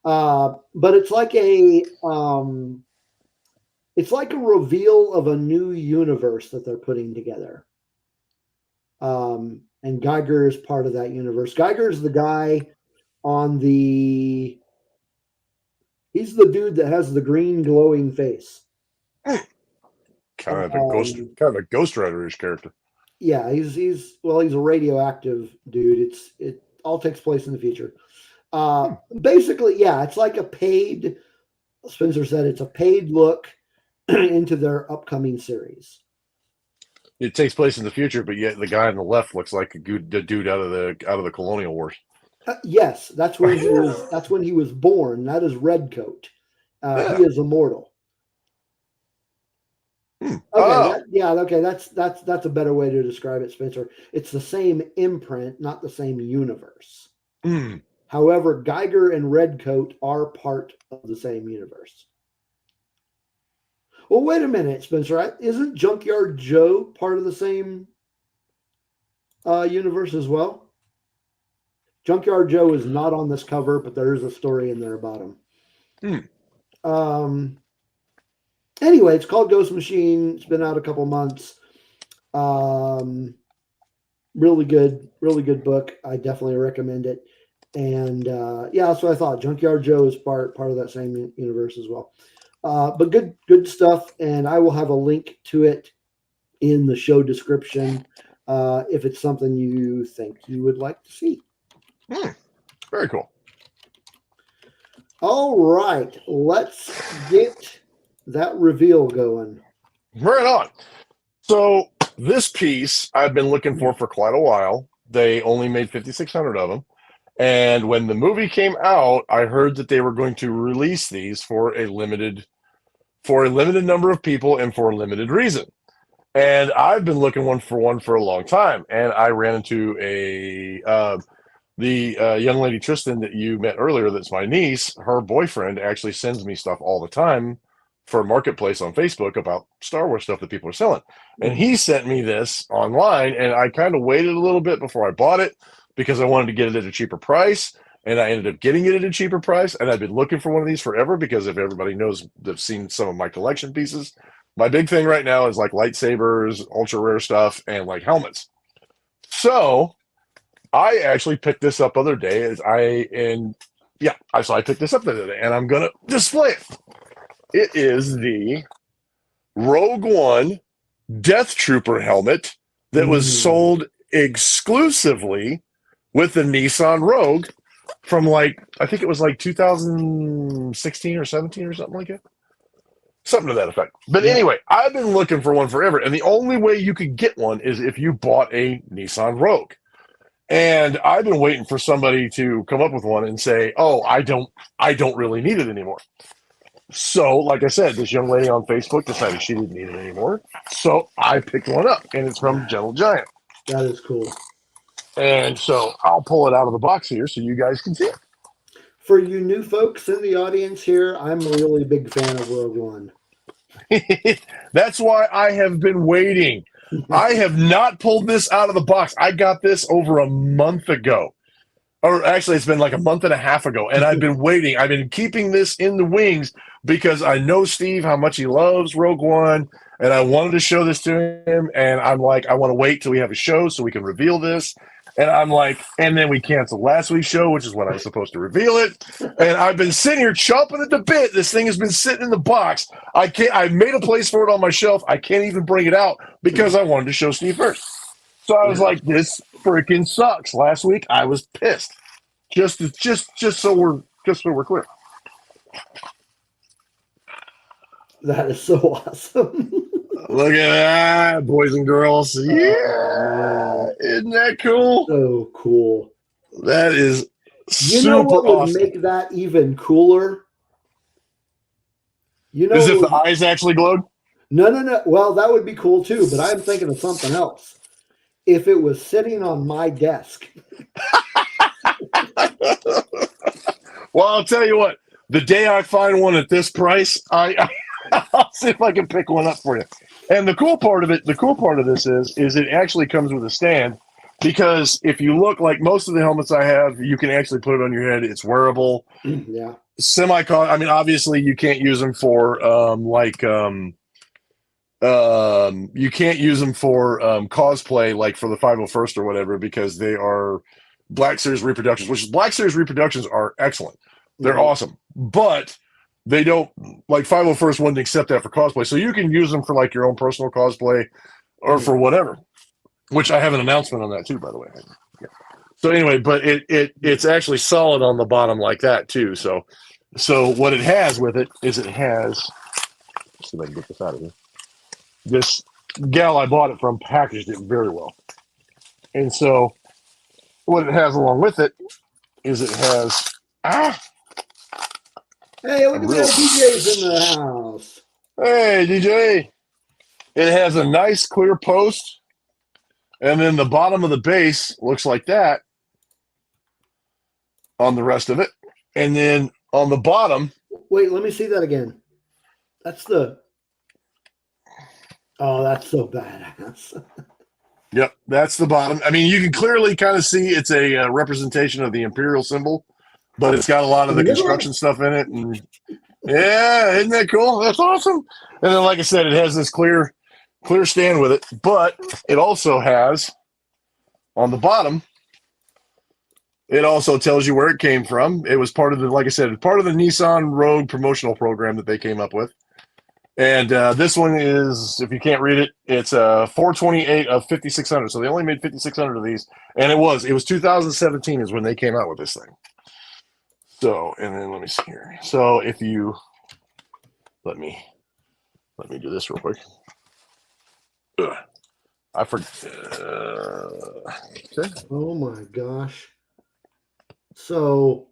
But it's like it's like a reveal of a new universe that they're putting together. And Geiger is part of that universe. Geiger is the guy on the. He's the dude that has the green glowing face. Kind of a Ghost Rider-ish character. Yeah, he's a radioactive dude. It all takes place in the future. Basically, yeah, it's like a paid. Spencer said it's a paid look into their upcoming series. It takes place in the future, but yet the guy on the left looks like the dude out of the Colonial Wars. Yes, that's when he was. That's when he was born. That is Redcoat. He is immortal. Okay, okay. That's a better way to describe it, Spencer. It's the same imprint, not the same universe. However, Geiger and Redcoat are part of the same universe. Well, wait a minute, Spencer. Isn't Junkyard Joe part of the same universe as well? Junkyard Joe is not on this cover, but there is a story in there about him. Anyway, it's called Ghost Machine. It's been out a couple months. Really good book. I definitely recommend it. And yeah, that's what I thought. Junkyard Joe is part of that same universe as well. But good stuff. And I will have a link to it in the show description if it's something you think you would like to see. Very cool. All right, let's get that reveal going. Right on. So this piece I've been looking for quite a while. They only made 5,600 of them. And when the movie came out, I heard that they were going to release these for a limited number of people and for a limited reason. And I've been looking for one for a long time. And I ran into the young lady, Tristan, that you met earlier, that's my niece. Her boyfriend actually sends me stuff all the time for Marketplace on Facebook about Star Wars stuff that people are selling. And he sent me this online, and I kind of waited a little bit before I bought it because I wanted to get it at a cheaper price. And I ended up getting it at a cheaper price. And I've been looking for one of these forever because if everybody knows, they've seen some of my collection pieces. My big thing right now is like lightsabers, ultra rare stuff, and like helmets. So I actually picked this up the other day so I picked this up the other day, and I'm gonna display it. It is the Rogue One Death Trooper helmet that was sold exclusively with the Nissan Rogue from I think it was 2016 or 17 or something like that. Something to that effect. But anyway, I've been looking for one forever, and the only way you could get one is if you bought a Nissan Rogue. And I've been waiting for somebody to come up with one and say, "Oh, I don't really need it anymore." So, like I said, this young lady on Facebook decided she didn't need it anymore. So I picked one up, and it's from Gentle Giant. That is cool. And so I'll pull it out of the box here so you guys can see it. For you new folks in the audience here, I'm a really big fan of Rogue One. That's why I have been waiting. I have not pulled this out of the box. I got this over a month ago. Or actually, it's been like a month and a half ago. And I've been waiting. I've been keeping this in the wings because I know Steve, how much he loves Rogue One. And I wanted to show this to him. And I'm like, I want to wait till we have a show so we can reveal this. And I'm like, and then we canceled last week's show, which is when I was supposed to reveal it. And I've been sitting here chomping at the bit. This thing has been sitting in the box. I made a place for it on my shelf. I can't even bring it out because I wanted to show Steve first. So I was like, this freaking sucks. Last week I was pissed. Just so we're clear. That is so awesome. Look at that, boys and girls. Yeah. Isn't that cool? So cool. That is You know what would awesome. make that even cooler? As if the eyes actually glowed? No. Well, that would be cool too, but I'm thinking of something else. If it was sitting on my desk. Well, I'll tell you what. The day I find one at this price, I'll see if I can pick one up for you. And the cool part of this is it actually comes with a stand because if you look, like most of the helmets I have, you can actually put it on your head. It's wearable. Yeah. I mean, obviously you can't use them for you can't use them for cosplay, like for the 501st or whatever, because they are Black Series reproductions, which Black Series reproductions are excellent. They're Mhm. awesome, but they don't, like 501st wouldn't accept that for cosplay. So you can use them for like your own personal cosplay or for whatever, which I have an announcement on that too, by the way. Yeah. So anyway, but it's actually solid on the bottom like that too. So what it has with it is it has, let's see if I can get this out of here. This gal I bought it from packaged it very well. And so what it has along with it is it has Hey, look at that! DJ's in the house. Hey DJ. It has a nice clear post, and then the bottom of the base looks like that on the rest of it. And then on the bottom, Wait, let me see that again. That's the. Oh, that's so badass. yep, that's the bottom. I mean, you can clearly kind of see it's a representation of the Imperial symbol, but it's got a lot of the construction stuff in it. And yeah, isn't that cool? That's awesome. And then, like I said, it has this clear stand with it, but it also has on the bottom, it also tells you where it came from. It was part of the, like I said, part of the Nissan Rogue promotional program that they came up with. And this one is, if you can't read it, it's 428 of 5,600. So they only made 5,600 of these, and it was 2017 is when they came out with this thing. So, and then let me see here. So if you let me do this real quick. I forgot. Okay. Oh my gosh. So,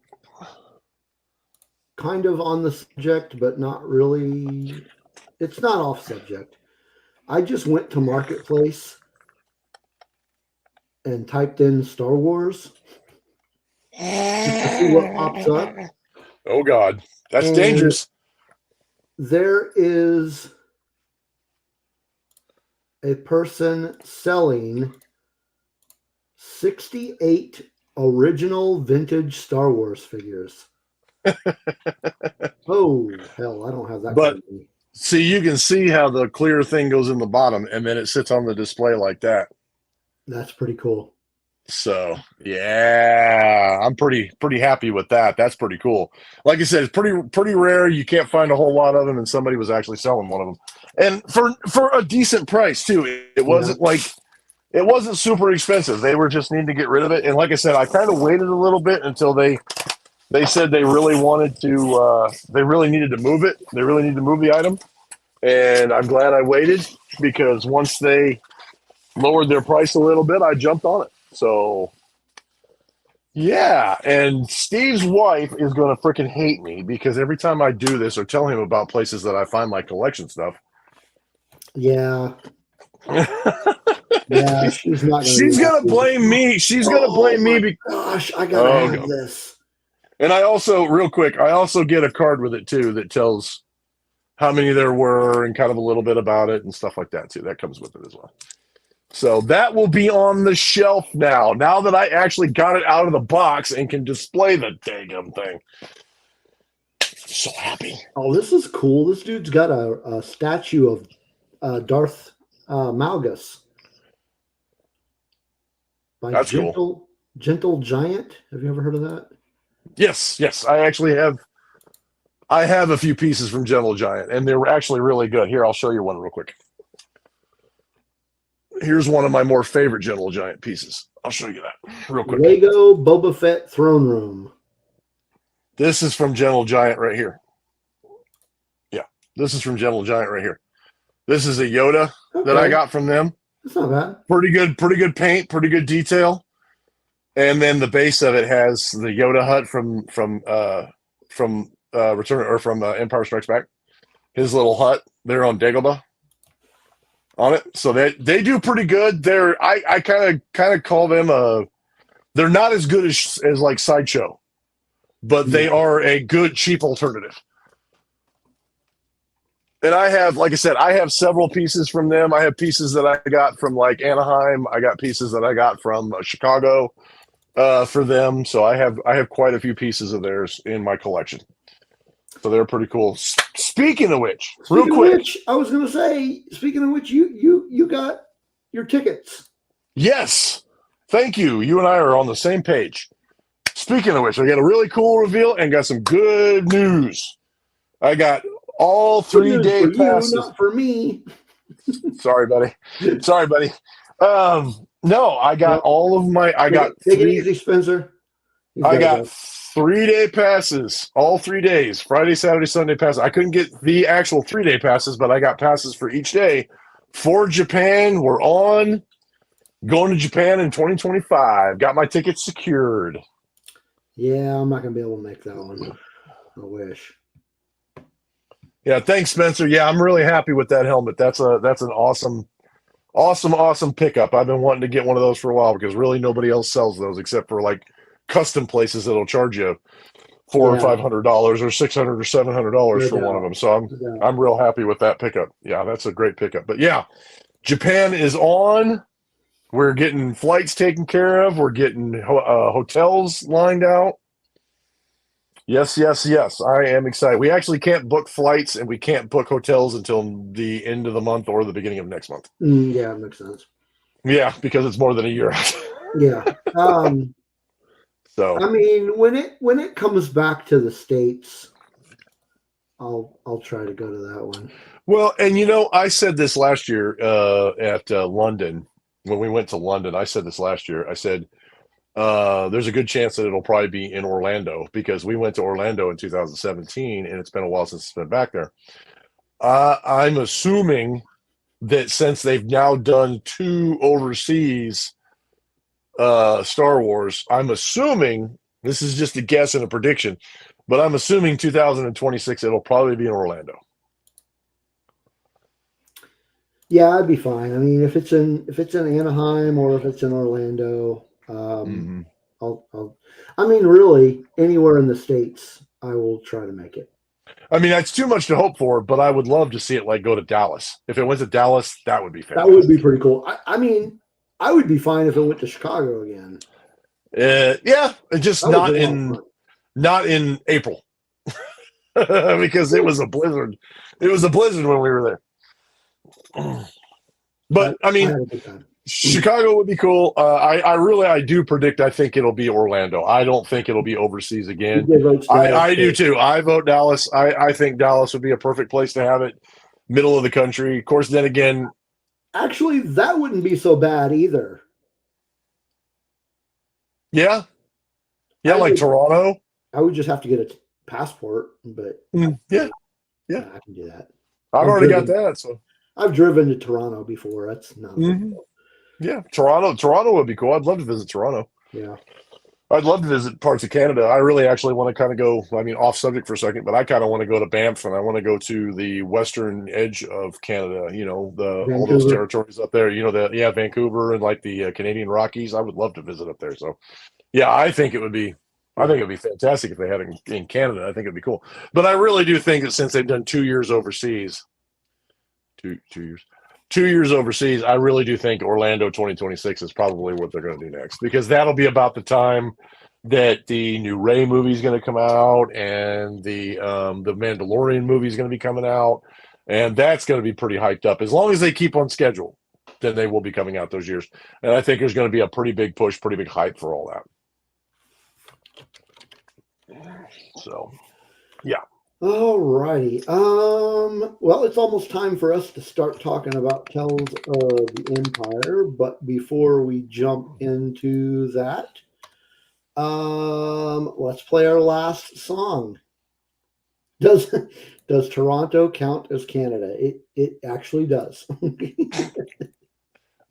kind of on the subject, but not really. It's not off subject. I just went to Marketplace and typed in Star Wars to see what pops up. Oh God, that's And dangerous. There is a person selling 68 original vintage Star Wars figures. Oh, hell, I don't have that. But kind of money. see, you can see how the clear thing goes in the bottom, and then it sits on the display like that. That's pretty cool. So yeah, I'm pretty happy with that. That's pretty cool. Like I said, it's pretty rare. You can't find a whole lot of them, and somebody was actually selling one of them, and for a decent price too. It wasn't like it wasn't super expensive. They were just needing to get rid of it, and like I said, I kind of waited a little bit until they said they really wanted to. They really needed to move it. They really needed to move the item, and I'm glad I waited because once they lowered their price a little bit, I jumped on it. So, yeah, and Steve's wife is going to freaking hate me because every time I do this or tell him about places that I find my collection stuff. Yeah. Yeah, she's not. She's going to blame me. She's going to blame me. Gosh, I gotta have this. And I also, real quick, I also get a card with it too that tells how many there were and kind of a little bit about it and stuff like that too. That comes with it as well. So that will be on the shelf now. Now that I actually got it out of the box and can display the daggum thing. So happy. Oh, this is cool. This dude's got a statue of Darth Malgus. By That's Gentle, cool. Gentle Giant. Have you ever heard of that? Yes. I actually have. I have a few pieces from Gentle Giant, and they were actually really good. Here, I'll show you one real quick. Here's one of my more favorite Gentle Giant pieces. I'll show you that real quick. Lego Boba Fett Throne Room. This is from Gentle Giant right here. Yeah, this is from Gentle Giant right here. This is a Yoda that I got from them. That's not bad. Pretty good paint, pretty good detail. And then the base of it has the Yoda hut from Return or from Empire Strikes Back. His little hut there on Dagobah. On it, so they do pretty good. I kind of call them they're not as good as like Sideshow, but they are a good cheap alternative. And I have, like I said, I have several pieces from them. I have pieces that I got from like Anaheim. I got pieces that I got from Chicago for them. So I have quite a few pieces of theirs in my collection. So they're pretty cool. Speaking of which, real Speaking quick, of which, I was going to say. Speaking of which, you got your tickets. yes, thank you. You and I are on the same page. Speaking of which, I got a really cool reveal and got some good news. I got all Good news 3-day for you, passes. not for me. Sorry, buddy. Sorry, buddy. No, I got all of my. I got Take it three. easy, Spencer. He's I gotta got go. 3-day passes, all 3 days. Friday, Saturday, Sunday passes. I couldn't get the actual 3-day passes, but I got passes for each day. For Japan, we're on. Going to Japan in 2025. Got my tickets secured. Yeah, I'm not gonna be able to make that one. I wish. Yeah, thanks, Spencer. Yeah, I'm really happy with that helmet. That's an awesome pickup. I've been wanting to get one of those for a while because really nobody else sells those except for like custom places that'll charge you $400 or $500 or $600 or $700 for one of them. So I'm real happy with that pickup. Yeah, that's a great pickup. But yeah, Japan is on. We're getting flights taken care of. We're getting hotels lined out. Yes. I am excited. We actually can't book flights and we can't book hotels until the end of the month or the beginning of next month. Yeah, it makes sense. Yeah, because it's more than a year out. Yeah. So I mean, when it comes back to the States, I'll try to go to that one. well, and I said this last year at London when we went to London. I said this last year. I said there's a good chance that it'll probably be in Orlando because we went to Orlando in 2017 and it's been a while since it's been back there. I'm assuming that since they've now done 2 overseas Star Wars, I'm assuming this is just a guess and a prediction, but I'm assuming 2026 it'll probably be in Orlando. Yeah, I'd be fine. I mean, if it's in Anaheim or if it's in Orlando, I mean, really, anywhere in the States, I will try to make it. I mean, that's too much to hope for, but I would love to see it like go to Dallas. If it went to Dallas, that would be fantastic. That would be pretty cool. I mean, I would be fine if it went to Chicago again. Yeah, just not in April because it was a blizzard. It was a blizzard when we were there. But I mean, Chicago would be cool. I do predict. I think it'll be Orlando. I don't think it'll be overseas again. I do too. I vote Dallas. I think Dallas would be a perfect place to have it, middle of the country. Of course, then again, actually, that wouldn't be so bad either. Yeah, like Toronto. I would just have to get a passport, but yeah, I can do that. I've already got that. So I've driven to Toronto before. That's not. Yeah, Toronto would be cool. I'd love to visit Toronto. Yeah, I'd love to visit parts of Canada. I really actually want to kind of go. I mean, off subject for a second, but I kind of want to go to Banff and I want to go to the western edge of Canada. All those territories up there. Vancouver and like the Canadian Rockies. I would love to visit up there. So, yeah, I think it would be. I think it'd be fantastic if they had it in Canada. I think it'd be cool. But I really do think that since they've done 2 years overseas, 2 years. 2 years overseas, I really do think Orlando 2026 is probably what they're going to do next because that'll be about the time that the new Rey movie is going to come out and the Mandalorian movie is going to be coming out, and that's going to be pretty hyped up. As long as they keep on schedule, then they will be coming out those years, and I think there's going to be a pretty big push, pretty big hype for all that. So, yeah. All righty. Well, it's almost time for us to start talking about Tales of the Empire, but before we jump into that, let's play our last song. Does Toronto count as Canada? It actually does.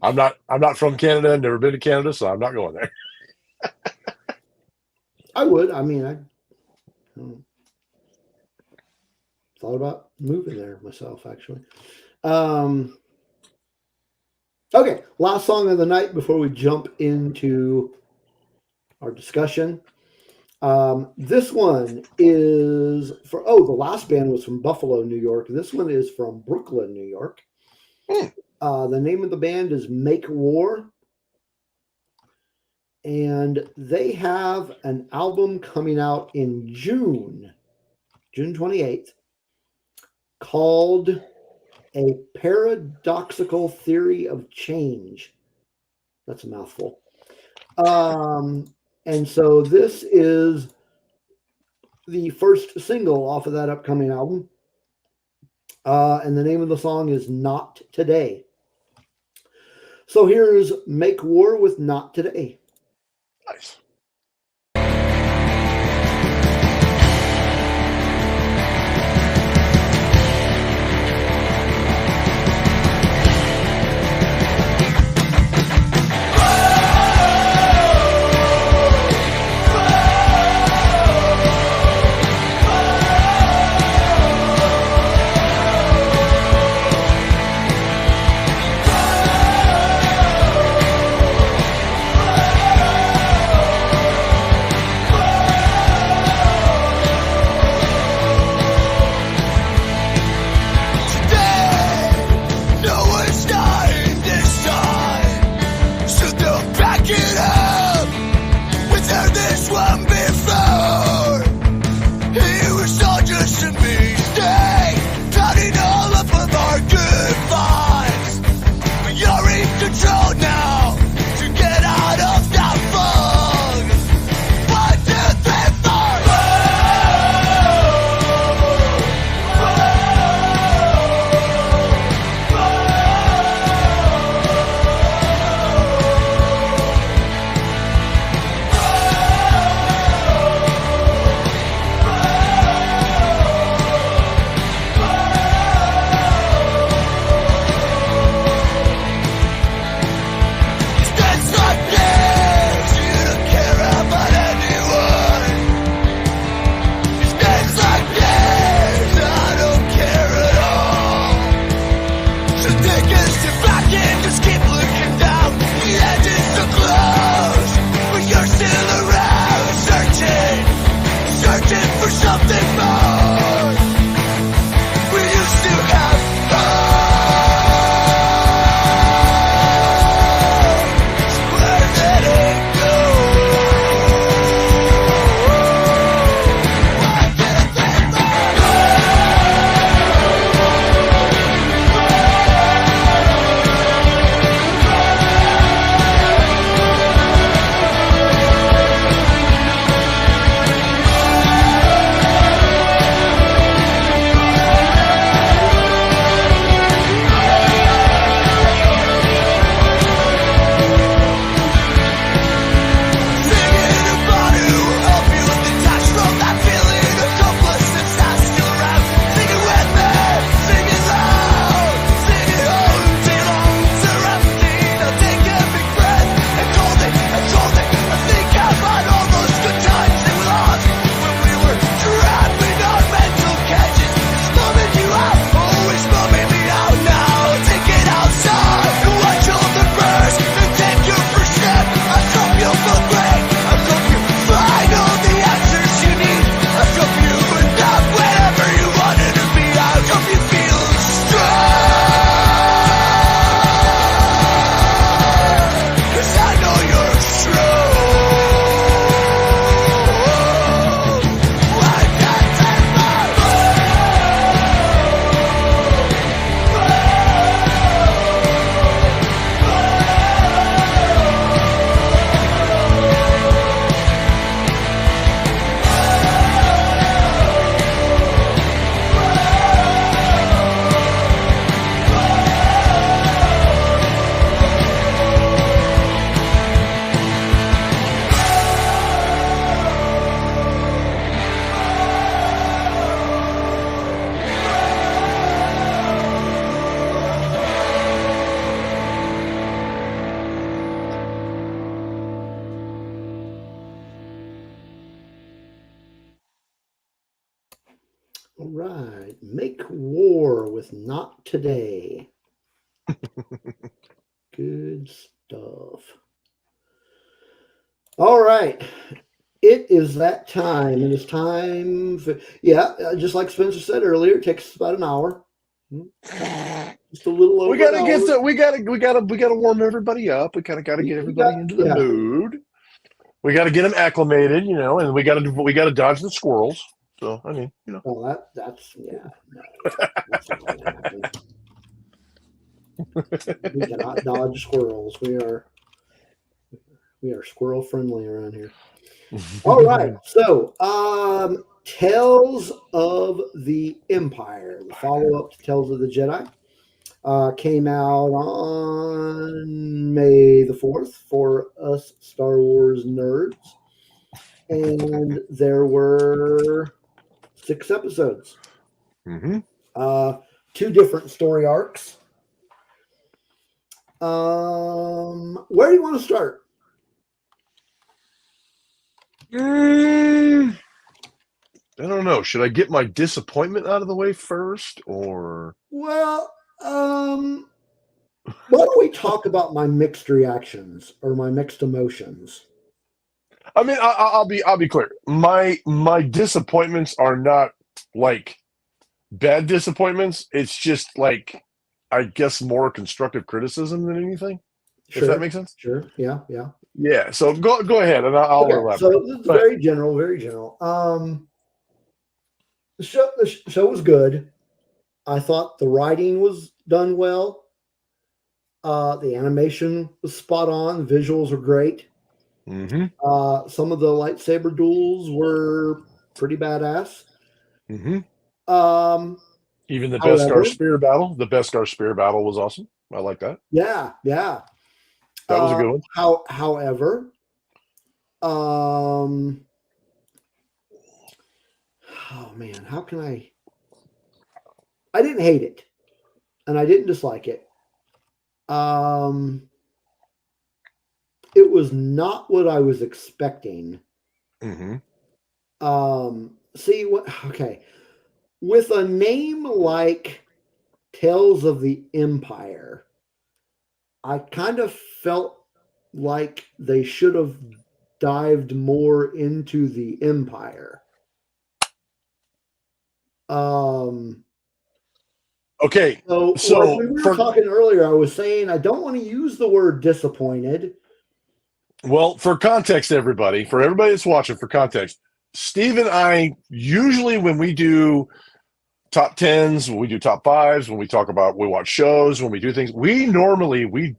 I'm not from Canada. Never been to Canada, so I'm not going there. I would. I mean, I thought about moving there myself, actually. Okay, last song of the night before we jump into our discussion. This one is for, the last band was from Buffalo, New York. This one is from Brooklyn, New York. The name of the band is Make War. And they have an album coming out in June 28th, called A Paradoxical Theory of Change. That's a mouthful. And so this is the first single off of that upcoming album. And the name of the song is Not Today. So here's Make War with Not Today. Nice. All right. Make War with Not Today. Good stuff. All right. it is that time, and it's time for, just like Spencer said earlier, it takes about an hour. Just a little over We gotta an get hour. we gotta warm everybody up. We kind of gotta get everybody into the mood. We gotta get them acclimated, and we gotta dodge the squirrels. So I mean, Well, that's not gonna happen. We cannot dodge squirrels. We are squirrel friendly around here. All right. So, Tales of the Empire, the follow up to Tales of the Jedi, came out on May the 4th for us Star Wars nerds. And there were 6 episodes. Mm-hmm. 2 different story arcs. Where do you want to start? I don't know. Should I get my disappointment out of the way first, or? Well, why don't we talk about my mixed reactions or my mixed emotions? I mean, I'll be clear. My disappointments are not like bad disappointments. It's just like, I guess, more constructive criticism than anything. Sure, if that makes sense. Sure. Yeah. Yeah. So go ahead, and I'll elaborate. So this is very general. Very general. The show was good. I thought the writing was done well. The animation was spot on. The visuals were great. Mm-hmm. Some of the lightsaber duels were pretty badass. Mm-hmm. Even the Beskar spear battle. The Beskar spear battle was awesome. I like that. Yeah. That was a good one. However, oh man, how can I didn't hate it, and I didn't dislike it. It was not what I was expecting. Mm-hmm. With a name like Tales of the Empire, I kind of felt like they should have dived more into the Empire. Okay. So like when we were talking earlier, I was saying I don't want to use the word disappointed. Well, for context, for everybody that's watching, for context, Steve and I usually, when we do top 10s, when we do top 5s, when we watch shows, when we do things, we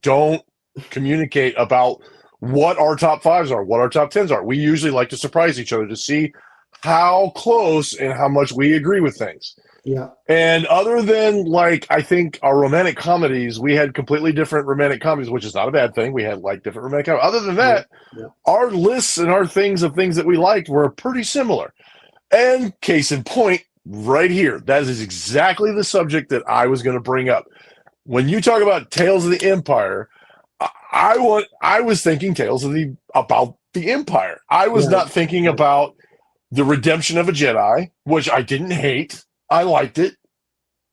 don't communicate about what our top 5s are, what our top 10s are. We usually like to surprise each other to see how close and how much we agree with things. Yeah. And other than, like, I think our romantic comedies, we had completely different romantic comedies, which is not a bad thing. We had like different romantic comedies. Other than that, our lists and our things of things that we liked were pretty similar. And case in point, right here, that is exactly the subject that I was going to bring up. When you talk about Tales of the Empire, I was thinking about the Empire. I was not thinking about the redemption of a Jedi, which I didn't hate. I liked it.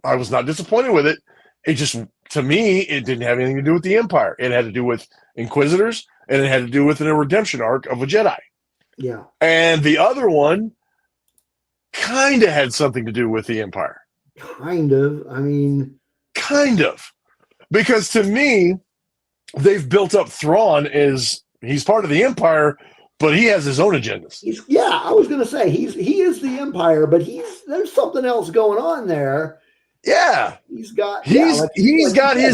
I was not disappointed with it. It just, to me, it didn't have anything to do with the Empire. It had to do with Inquisitors, and it had to do with a redemption arc of a Jedi. Yeah. And the other one kind of had something to do with the Empire. Kind of. I mean... Kind of. Because to me, they've built up Thrawn as he's part of the Empire, but he has his own agendas. I was going to say he is the Empire, but there's something else going on there. Yeah, he's got his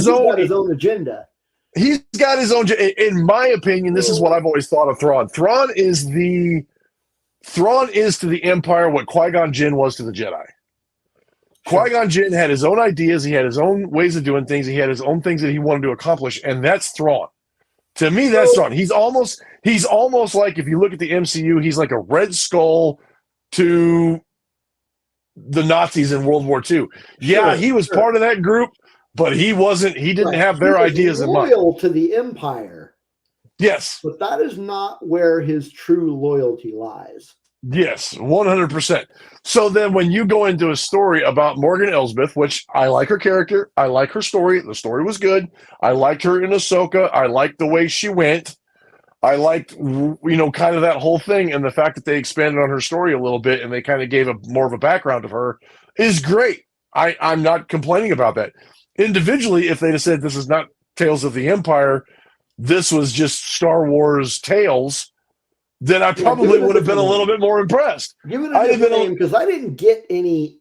own agenda. He's got his own. In my opinion, this is what I've always thought of Thrawn. Thrawn is to the Empire what Qui-Gon Jinn was to the Jedi. Qui-Gon Jinn had his own ideas. He had his own ways of doing things. He had his own things that he wanted to accomplish, and that's Thrawn. To me, that's Thrawn. He's almost like, if you look at the MCU, he's like a Red Skull to the Nazis in World War II. Yeah, he was part of that group, but he didn't have their ideas in mind. Loyal to the Empire. Yes. But that is not where his true loyalty lies. Yes, 100%. So then when you go into a story about Morgan Elsbeth, which I like her character, I like her story. The story was good. I liked her in Ahsoka. I liked the way she went. I liked, kind of that whole thing, and the fact that they expanded on her story a little bit and they kind of gave a more of a background of her is great. I'm not complaining about that. Individually, if they'd have said this is not Tales of the Empire, this was just Star Wars Tales, then I probably would have been a little bit more impressed. Give it a different name, because I didn't get any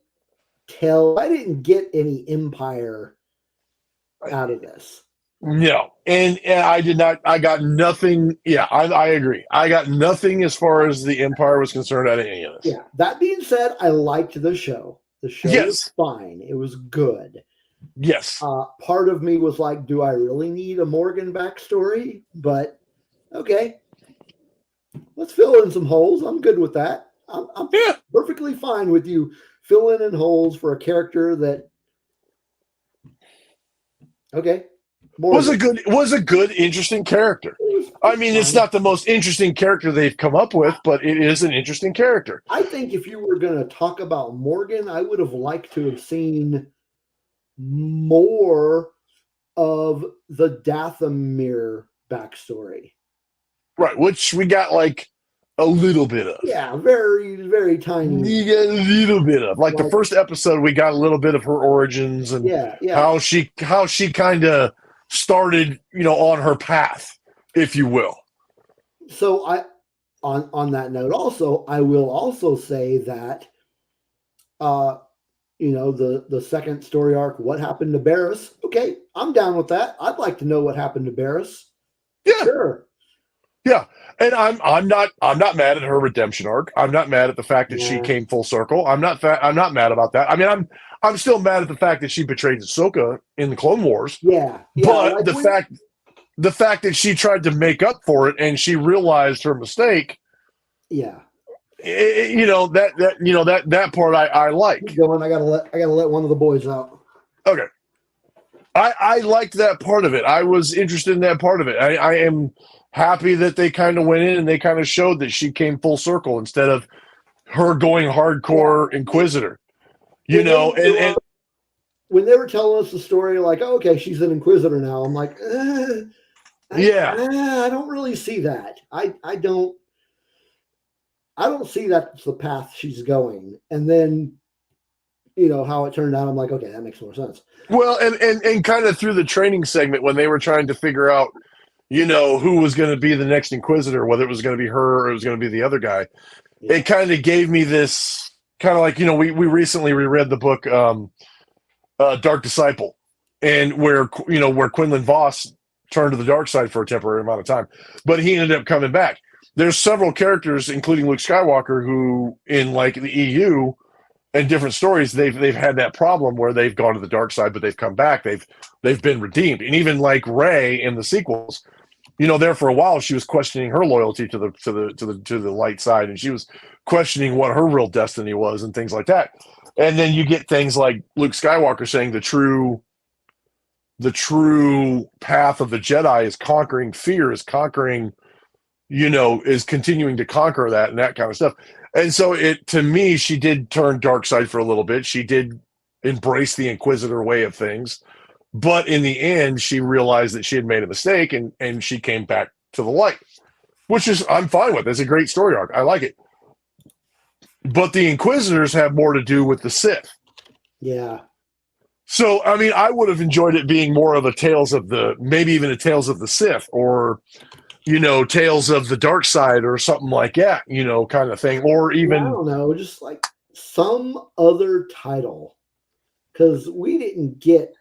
Empire out of this. No, and I did not. I got nothing. Yeah, I agree. I got nothing as far as the Empire was concerned out of any of this. Yeah. That being said, I liked the show. The show was fine. It was good. Yes. Part of me was like, do I really need a Morgan backstory? But okay, let's fill in some holes. I'm good with that. I'm perfectly fine with you filling in holes for a character that. Okay. Was a good, interesting character. I mean, it's not the most interesting character they've come up with, but it is an interesting character. I think if you were going to talk about Morgan, I would have liked to have seen more of the Dathomir backstory. Right, which we got like a little bit of. Yeah, very, very tiny. You get a little bit of. Like the first episode, we got a little bit of her origins and how she kind of started, on her path, if you will. So on that note, also, I will also say that, the second story arc, what happened to Barris? Okay, I'm down with that. I'd like to know what happened to Barris. Yeah, sure. Yeah, and I'm not mad at her redemption arc. I'm not mad at the fact that she came full circle. I'm not mad about that. I mean, I'm still mad at the fact that she betrayed Ahsoka in the Clone Wars. Yeah. But like the fact that she tried to make up for it and she realized her mistake. Yeah. That part I like. Keep going. I gotta let one of the boys out. Okay. I liked that part of it. I was interested in that part of it. I am happy that they kind of went in and they kind of showed that she came full circle instead of her going hardcore Inquisitor. And when they were telling us the story, like, oh, okay, she's an Inquisitor now. I'm like, I don't really see that. I don't see that's the path she's going. And then, how it turned out, I'm like, okay, that makes more sense. Well, and kind of through the training segment when they were trying to figure out, who was going to be the next Inquisitor, whether it was going to be her or it was going to be the other guy. Yeah. It kind of gave me this kind of like, we recently reread the book Dark Disciple, and where Quinlan Voss turned to the dark side for a temporary amount of time, but he ended up coming back. There's several characters, including Luke Skywalker, who in like the EU and different stories, they've had that problem where they've gone to the dark side, but they've come back. They've been redeemed. And even like Rey in the sequels, there for a while, she was questioning her loyalty to the light side, and she was questioning what her real destiny was and things like that. And then you get things like Luke Skywalker saying the true path of the Jedi is conquering fear, is conquering, is continuing to conquer that and that kind of stuff. And so to me, she did turn dark side for a little bit. She did embrace the Inquisitor way of things. But in the end, she realized that she had made a mistake and she came back to the light, which is, I'm fine with. It's a great story arc. I like it. But the Inquisitors have more to do with the Sith. Yeah. So, I mean, I would have enjoyed it being more of a maybe even a Tales of the Sith, or, Tales of the Dark Side or something like that, kind of thing. Or even, I don't know, just like some other title. Because we didn't get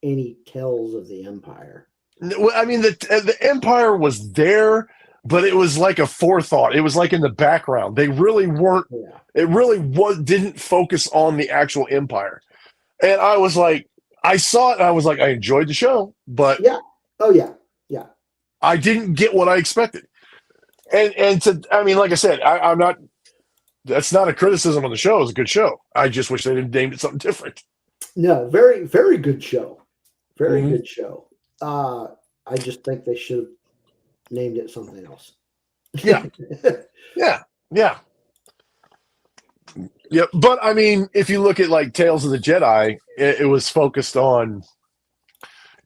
any Tales of the Empire. I mean, the Empire was there, but it was like a forethought. It was like in the background. They really weren't. Yeah. It really didn't focus on the actual Empire. And I was like, I saw it, and I was like, I enjoyed the show, but yeah, I didn't get what I expected. And like I said, I'm not. That's not a criticism of the show. It's a good show. I just wish they didn't name it something different. No, very, very good show. Very good show. I just think they should have named it something else. Yeah. Yeah. But I mean, if you look at like Tales of the Jedi, it was focused on,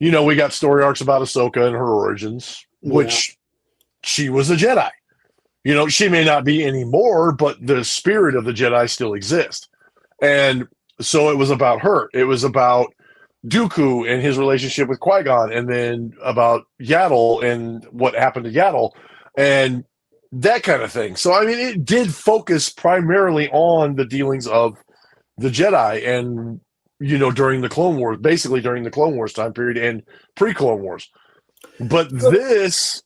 we got story arcs about Ahsoka and her origins, which she was a Jedi. You know, she may not be anymore, but the spirit of the Jedi still exists. And so it was about her. It was about Dooku and his relationship with Qui-Gon, and then about Yaddle and what happened to Yaddle, and that kind of thing. So, I mean, it did focus primarily on the dealings of the Jedi and, you know, during the Clone Wars, basically during the Clone Wars time period and pre-Clone Wars. But this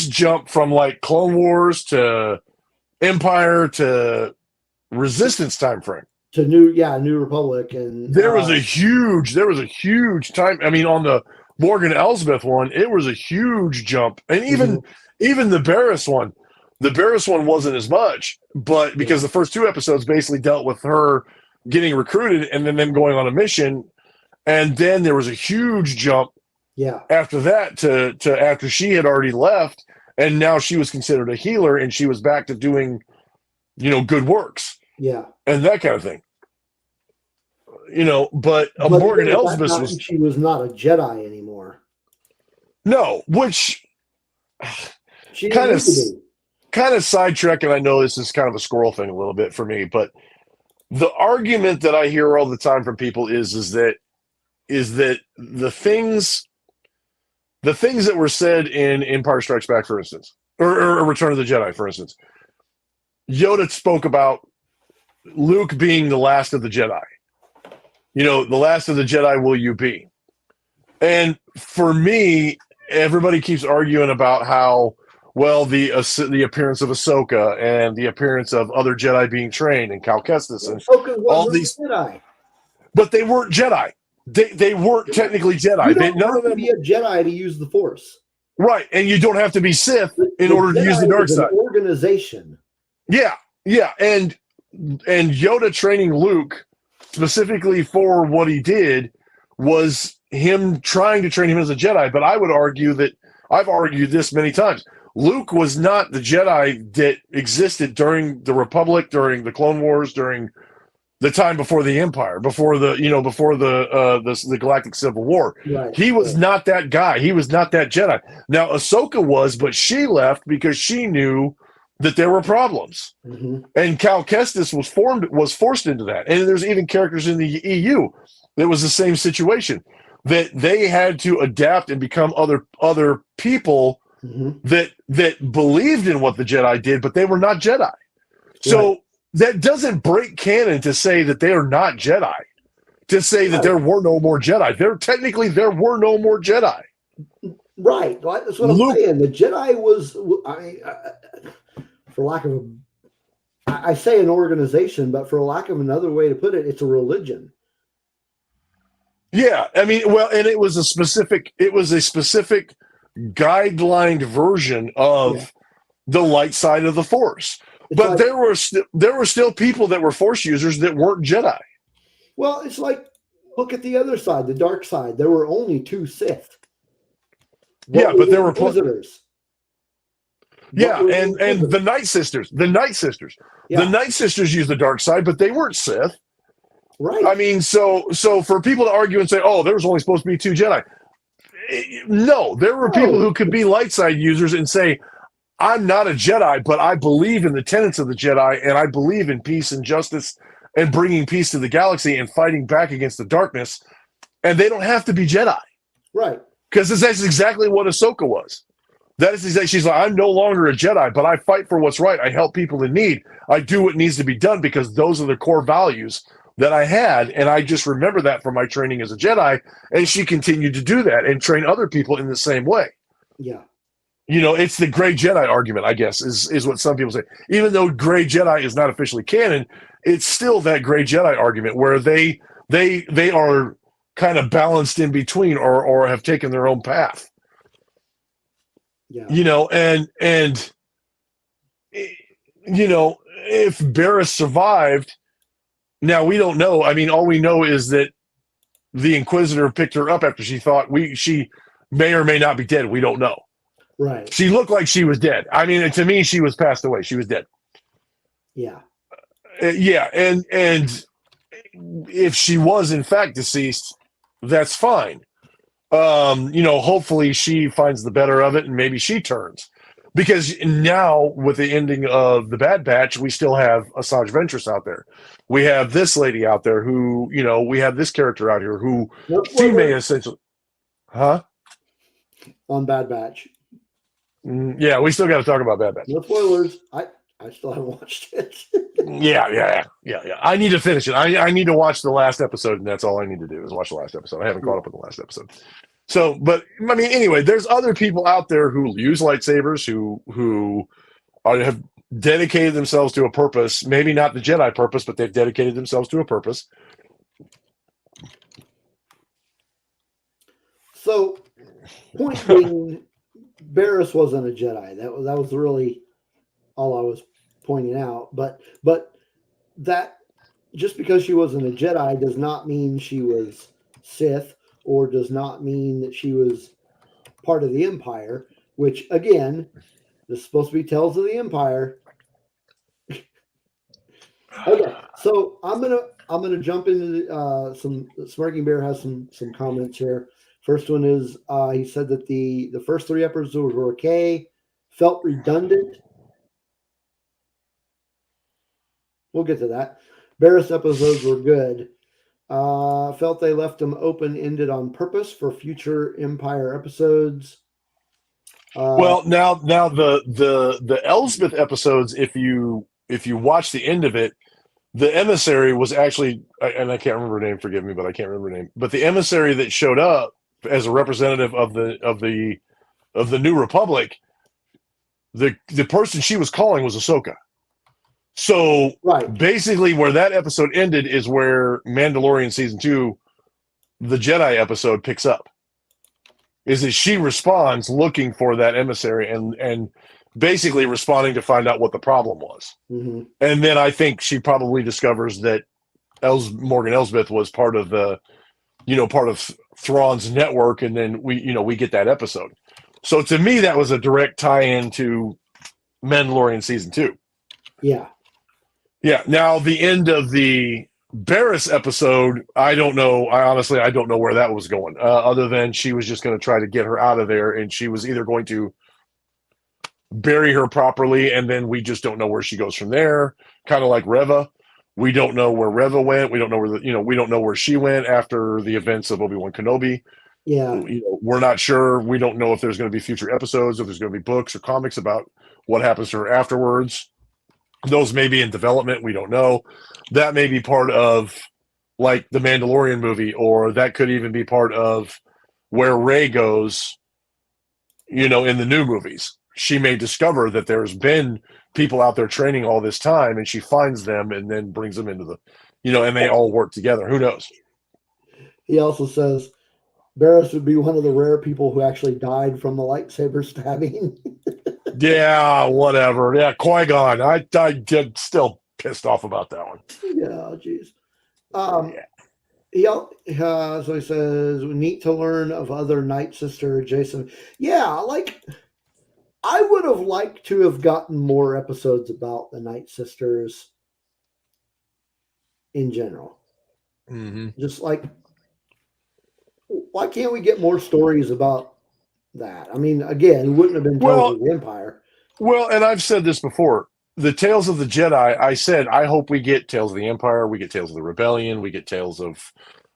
jump from like Clone Wars to Empire to Resistance time frame. To New Republic, and there was a huge time. I mean, on the Morgan Elsbeth one, it was a huge jump, and even the Barriss one, wasn't as much, but because the first two episodes basically dealt with her getting recruited and then them going on a mission, and then there was a huge jump. Yeah. After that, to after she had already left, and now she was considered a healer, and she was back to doing, you know, good works. Yeah. And that kind of thing. You know, but Morgan Elsbeth she was not a Jedi anymore. No, which she kind of sidetrack, and I know this is kind of a squirrel thing a little bit for me, but the argument that I hear all the time from people is that the things that were said in Empire Strikes Back, for instance, or Return of the Jedi, for instance, Yoda spoke about Luke being the last of the Jedi. You know, the last of the Jedi will you be? And for me, everybody keeps arguing about how, well, the appearance of Ahsoka and the appearance of other Jedi being trained and Cal Kestis and all these Jedi. But they weren't Jedi. They weren't technically Jedi. You don't have to be a Jedi to use the Force. Right, and you don't have to be Sith in order to use the dark side. Organization. Yeah, and Yoda training Luke specifically for what he did was him trying to train him as a Jedi. But I would argue that I've argued this many times. Luke was not the Jedi that existed during the Republic, during the Clone Wars, during the time before the Empire, before the Galactic Civil War. Right. He was not that guy. He was not that Jedi. Now Ahsoka was, but she left because she knew that there were problems. Mm-hmm. And Cal Kestis was forced into that. And there's even characters in the EU that was the same situation, that they had to adapt and become other people that believed in what the Jedi did, but they were not Jedi. So that doesn't break canon to say that they are not Jedi, to say that there were no more Jedi. There were no more Jedi. Right. That's what I'm saying. The Jedi was, for lack of I say an organization, but for lack of another way to put it, it's a religion. Yeah, I mean, well, and it was a specific guideline version of the light side of the Force. It's but there were still people that were Force users that weren't Jedi. Well, it's like, look at the other side, the dark side. There were only 2 Sith. But there were visitors. And the Night Sisters. The Night Sisters used the dark side, but they weren't Sith. Right. I mean, so for people to argue and say, "Oh, there was only supposed to be 2 Jedi," no, there were people who could be light side users and say, "I'm not a Jedi, but I believe in the tenets of the Jedi, and I believe in peace and justice and bringing peace to the galaxy and fighting back against the darkness." And they don't have to be Jedi, right? Because that's exactly what Ahsoka was. That is exactly. She's like, I'm no longer a Jedi, but I fight for what's right. I help people in need. I do what needs to be done because those are the core values that I had, and I just remember that from my training as a Jedi. And she continued to do that and train other people in the same way. Yeah. You know, it's the Gray Jedi argument, I guess, is what some people say. Even though Gray Jedi is not officially canon, it's still that Gray Jedi argument where they are kind of balanced in between or have taken their own path. Yeah. You know, and you know, if Barriss survived, now we don't know. I mean, all we know is that the Inquisitor picked her up after she thought she may or may not be dead. We don't know. Right. She looked like she was dead. I mean, to me, she was passed away. She was dead. Yeah. Yeah, and if she was in fact deceased, that's fine. You know, hopefully she finds the better of it and maybe she turns. Because now with the ending of the Bad Batch, we still have Asajj Ventress out there. We have this lady out there who, we have this character out here who No she may spoilers essentially, huh? on Bad Batch. Yeah, we still got to talk about Bad Batch. No spoilers. I still haven't watched it. Yeah. I need to finish it. I need to watch the last episode, and that's all I need to do is watch the last episode. I haven't caught up with the last episode. So, but I mean, anyway, there's other people out there who use lightsabers who have dedicated themselves to a purpose. Maybe not the Jedi purpose, but they've dedicated themselves to a purpose. So, point being, Barriss wasn't a Jedi. That was really all I was pointing out. But that just because she wasn't a Jedi does not mean she was Sith, or does not mean that she was part of the Empire. Which, again, this is supposed to be Tales of the Empire. Okay, so I'm gonna jump into some. Smirking Bear has some comments here. First one is he said that the first 3 episodes were okay, felt redundant. We'll get to that. Barriss episodes were good. Felt they left them open-ended on purpose for future Empire episodes. Well, now the Elsbeth episodes, if you watch the end of it, the emissary was actually, and I can't remember her name. Forgive me, but I can't remember her name. But the emissary that showed up as a representative of the New Republic, the person she was calling was Ahsoka. So right. Basically, where that episode ended is where Mandalorian season 2, the Jedi episode, picks up. Is that she responds looking for that emissary and basically responding to find out what the problem was. Mm-hmm. And then I think she probably discovers that Morgan Elsbeth was part of part of Thrawn's network, and then we get that episode. So to me, that was a direct tie-in to Mandalorian season 2. Yeah. Yeah. Now the end of the Barriss episode, I don't know. I don't know where that was going. Other than she was just going to try to get her out of there, and she was either going to bury her properly, and then we just don't know where she goes from there. Kind of like Reva. We don't know where Reva went. We don't know where we don't know where she went after the events of Obi-Wan Kenobi. Yeah. We're not sure. We don't know if there's going to be future episodes, if there's going to be books or comics about what happens to her afterwards. Those may be in development. We don't know. That may be part of like the Mandalorian movie, or that could even be part of where Rey goes, in the new movies. She may discover that there's been people out there training all this time, and she finds them and then brings them into the, and they all work together. Who knows? He also says Barriss would be one of the rare people who actually died from the lightsaber stabbing. Yeah, whatever. Yeah, Qui-Gon. I get still pissed off about that one. Yeah, jeez. So he says, neat to learn of other Night Sister Jason. Yeah, like I would have liked to have gotten more episodes about the Night Sisters in general. Mm-hmm. Just like, why can't we get more stories about that? I mean, again, it wouldn't have been Tales of the Empire. Well, and I've said this before. The Tales of the Jedi, I said, I hope we get Tales of the Empire, we get Tales of the Rebellion, we get Tales of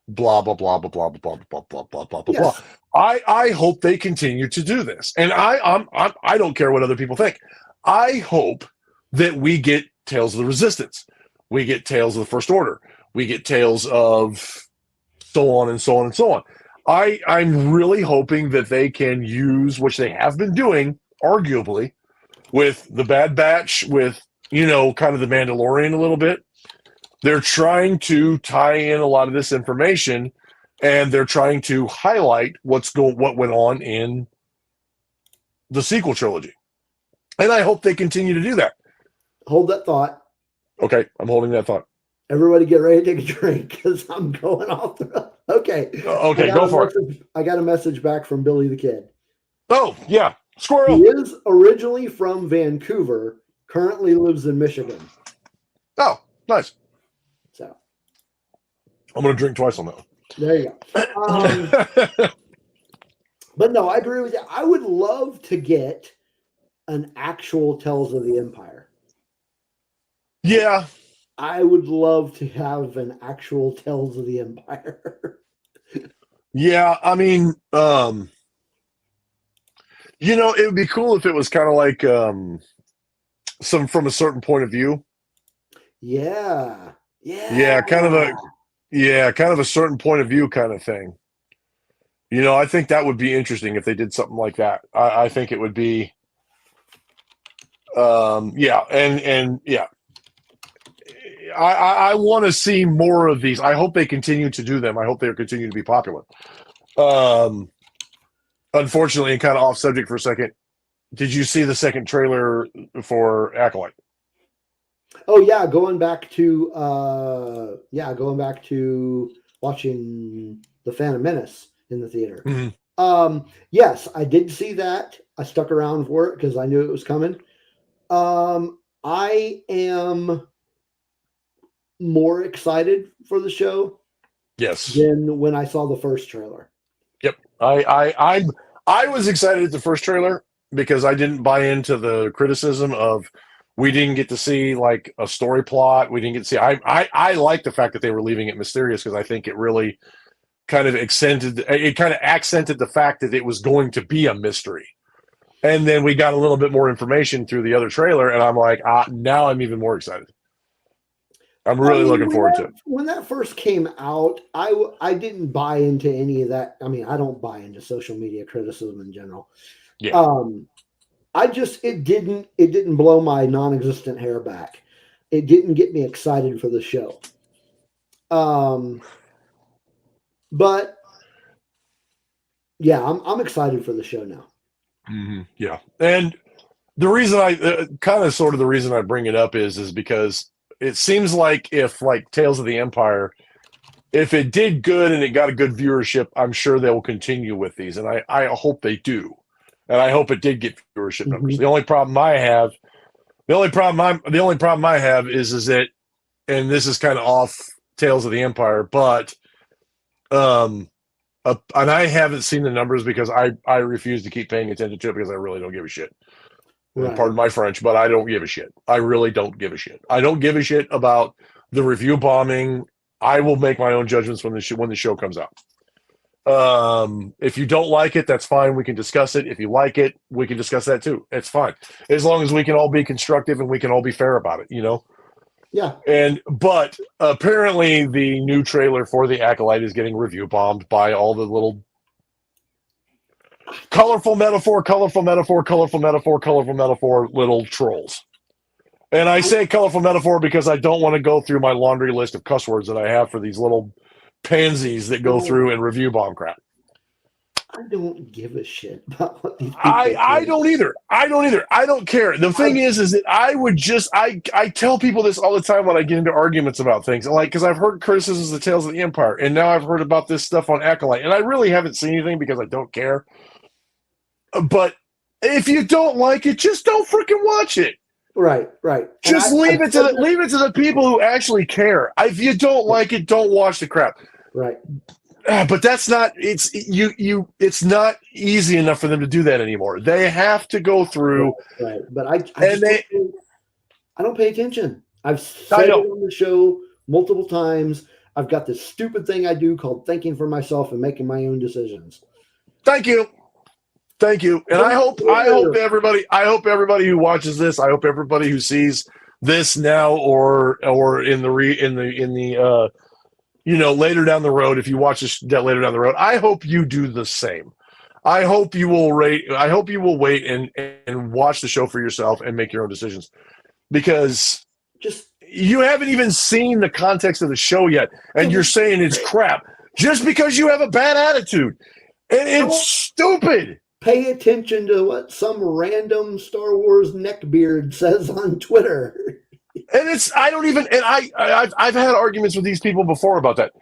blah, blah, blah, blah, blah, blah, blah, blah, blah, blah, blah, Yes. blah. I hope they continue to do this. And I don't care what other people think. I hope that we get Tales of the Resistance. We get Tales of the First Order. We get Tales of so on and so on and so on. I'm really hoping that they can use, which they have been doing, arguably, with the Bad Batch, with, kind of the Mandalorian a little bit. They're trying to tie in a lot of this information, and they're trying to highlight what went on in the sequel trilogy. And I hope they continue to do that. Hold that thought. Okay, I'm holding that thought. Everybody get ready to take a drink because I'm going off the... Okay. Okay, go for it. I got a message back from Billy the Kid. Oh, yeah. Squirrel. He is originally from Vancouver, currently lives in Michigan. Oh, nice. So I'm going to drink twice on that one. there you go. But no, I agree with you. I would love to get an actual Tales of the Empire. Yeah. I would love to have an actual Tales of the Empire. Yeah. I mean, it would be cool if it was kind of like some from a certain point of view. Yeah. Yeah. Yeah, kind of a certain point of view kind of thing. I think that would be interesting if they did something like that. I think it would be, yeah, and yeah. I want to see more of these. I hope they continue to do them. I hope they continue to be popular. Unfortunately, and kind of off subject for a second, did you see the second trailer for Acolyte? Oh yeah, going back to watching The Phantom Menace in the theater. Mm-hmm. Yes, I did see that. I stuck around for it because I knew it was coming. I am more excited for the show Yes. than when I saw the first trailer. Yep. I was excited at the first trailer because I didn't buy into the criticism of we didn't get to see like a story plot. We didn't get to see. I like the fact that they were leaving it mysterious because I think it really kind of accented the fact that it was going to be a mystery. And then we got a little bit more information through the other trailer, and I'm like, now I'm even more excited. I'm really looking forward to it. When that first came out, I didn't buy into any of that. I mean, I don't buy into social media criticism in general. Yeah. It didn't blow my non-existent hair back. It didn't get me excited for the show. But yeah, I'm excited for the show now. Mm-hmm. Yeah. And the reason the reason I bring it up is because it seems like if like Tales of the Empire, if it did good and it got a good viewership, I'm sure they will continue with these. And I hope they do. And I hope it did get viewership numbers. Mm-hmm. The only problem I have is that, and this is kind of off Tales of the Empire, but and I haven't seen the numbers because I refuse to keep paying attention to it because I really don't give a shit. Right. Pardon my French, but I don't give a shit. I really don't give a shit. I don't give a shit about the review bombing. I will make my own judgments when the show comes out. If you don't like it, that's fine. We can discuss it. If you like it, we can discuss that too. It's fine. As long as we can all be constructive and we can all be fair about it, Yeah. But apparently the new trailer for The Acolyte is getting review bombed by all the little colorful metaphor little trolls. And I say colorful metaphor because I don't want to go through my laundry list of cuss words that I have for these little pansies that go through and review bomb crap. I don't give a shit about what these people I don't either. I don't care. The thing is that I tell people this all the time when I get into arguments about things. Like, because I've heard criticisms of Tales of the Empire, and now I've heard about this stuff on Acolyte, and I really haven't seen anything because I don't care. But if you don't like it, just don't freaking watch it. Right. Just leave it to the people who actually care. If you don't like it, don't watch the crap. Right. But that's not. It's not easy enough for them to do that anymore. They have to go through. Right. But I don't pay attention. I've said it on the show multiple times. I've got this stupid thing I do called thinking for myself and making my own decisions. Thank you. And I hope everybody who watches this, I hope everybody who sees this now or in the later down the road, if you watch this later down the road, I hope you do the same. I hope you will wait and watch the show for yourself and make your own decisions, because you haven't even seen the context of the show yet, and you're saying it's crap just because you have a bad attitude, and it's stupid. Pay attention to what some random Star Wars neckbeard says on Twitter. And I've had arguments with these people before about that.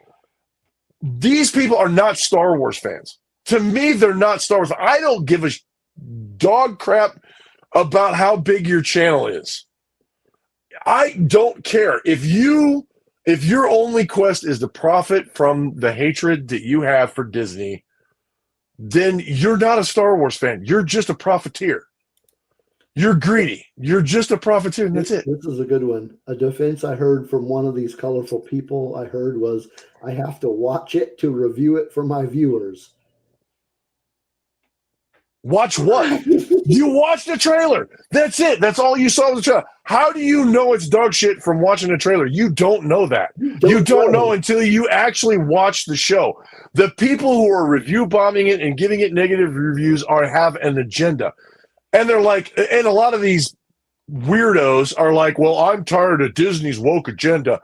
These people are not Star Wars fans. To me, they're not Star Wars. I don't give a dog crap about how big your channel is. I don't care. If your only quest is to profit from the hatred that you have for Disney, then you're not a Star Wars fan. You're just a profiteer. You're greedy. You're just a profiteer, and that's it. This is a good one. A defense I heard from one of these colorful people I heard was, I have to watch it to review it for my viewers. Watch what? You watched the trailer. That's it. That's all you saw was the trailer. How do you know it's dog shit from watching a trailer? You don't know that. You don't know until you actually watch the show. The people who are review bombing it and giving it negative reviews have an agenda. And they're like, and a lot of these weirdos are like, well, I'm tired of Disney's woke agenda.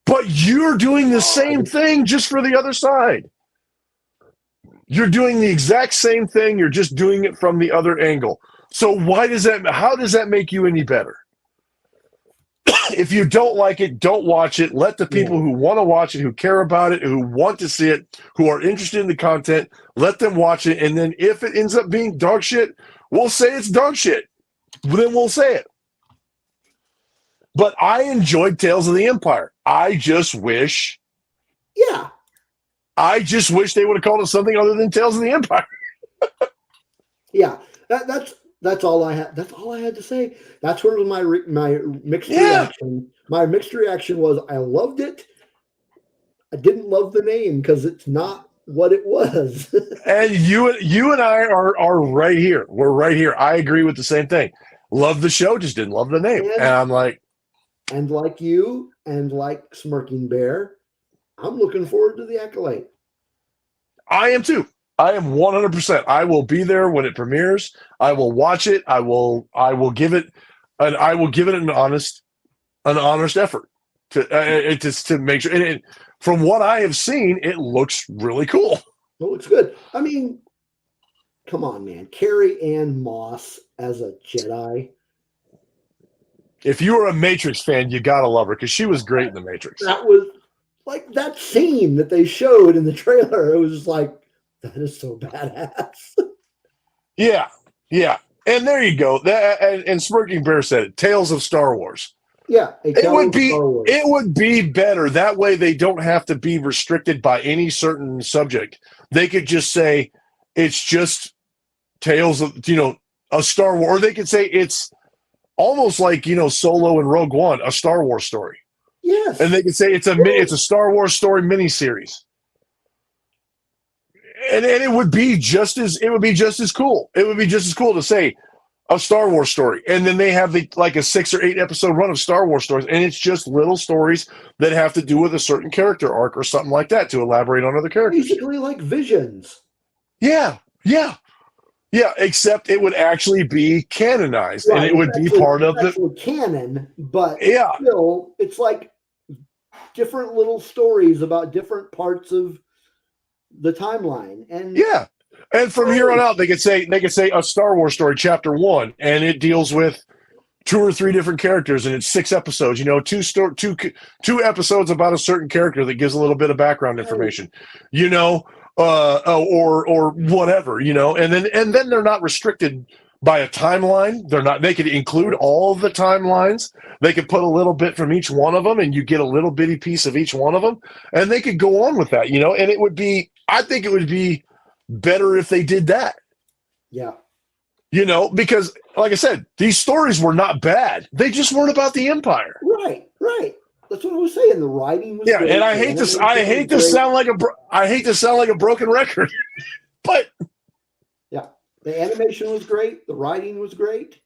But you're doing the same thing just for the other side. You're doing the exact same thing. You're just doing it from the other angle. So how does that make you any better? If you don't like it, don't watch it. Let the people who want to watch it, who care about it, who want to see it, who are interested in the content, let them watch it. And then if it ends up being dog shit, we'll say it's dog shit. Then we'll say it. But I enjoyed Tales of the Empire. I just wish they would have called it something other than Tales of the Empire. Yeah, that's all I had. That's all I had to say. That's where my mixed reaction. My mixed reaction was, I loved it. I didn't love the name because it's not what it was. And you and I are right here. We're right here. I agree with the same thing. Love the show, just didn't love the name. And I'm like, and like you, and like Smirking Bear, I'm looking forward to the Acolyte. I am too. I am 100%. I will be there when it premieres. I will watch it. I will give it an honest effort to make sure. And from what I have seen, it looks really cool. It looks good. I mean, come on, man. Carrie Ann Moss as a Jedi. If you were a Matrix fan, you gotta love her because she was great in the Matrix. That was like that scene that they showed in the trailer. It was just like, that is so badass. Yeah. And there you go. And Smirking Bear said it. Tales of Star Wars. Yeah. It would be better. That way they don't have to be restricted by any certain subject. They could just say it's just Tales of, a Star Wars. Or they could say it's almost like, Solo and Rogue One, a Star Wars story. Yes. And they could say it's a Star Wars story miniseries. And it would be just as cool. It would be just as cool to say a Star Wars story, and then they have like a 6 or 8 episode run of Star Wars stories, and it's just little stories that have to do with a certain character arc or something like that to elaborate on other characters. Basically, like Visions. Yeah. Except it would actually be canonized, right, and it would be part of the canon. But still, it's like different little stories about different parts of the timeline. And from here on out they could say a Star Wars story chapter 1, and it deals with 2 or 3 different characters, and it's 6 episodes, 2 episodes about a certain character that gives a little bit of background information, or whatever, and then they're not restricted by a timeline. They could include all of the timelines. They could put a little bit from each one of them, and you get a little bitty piece of each one of them, and they could go on with that, and I think it would be better if they did that. Yeah. Because like I said, these stories were not bad. They just weren't about the Empire. Right. That's what I was saying. The writing was great. And I hate to sound like a broken record. But yeah, the animation was great, the writing was great.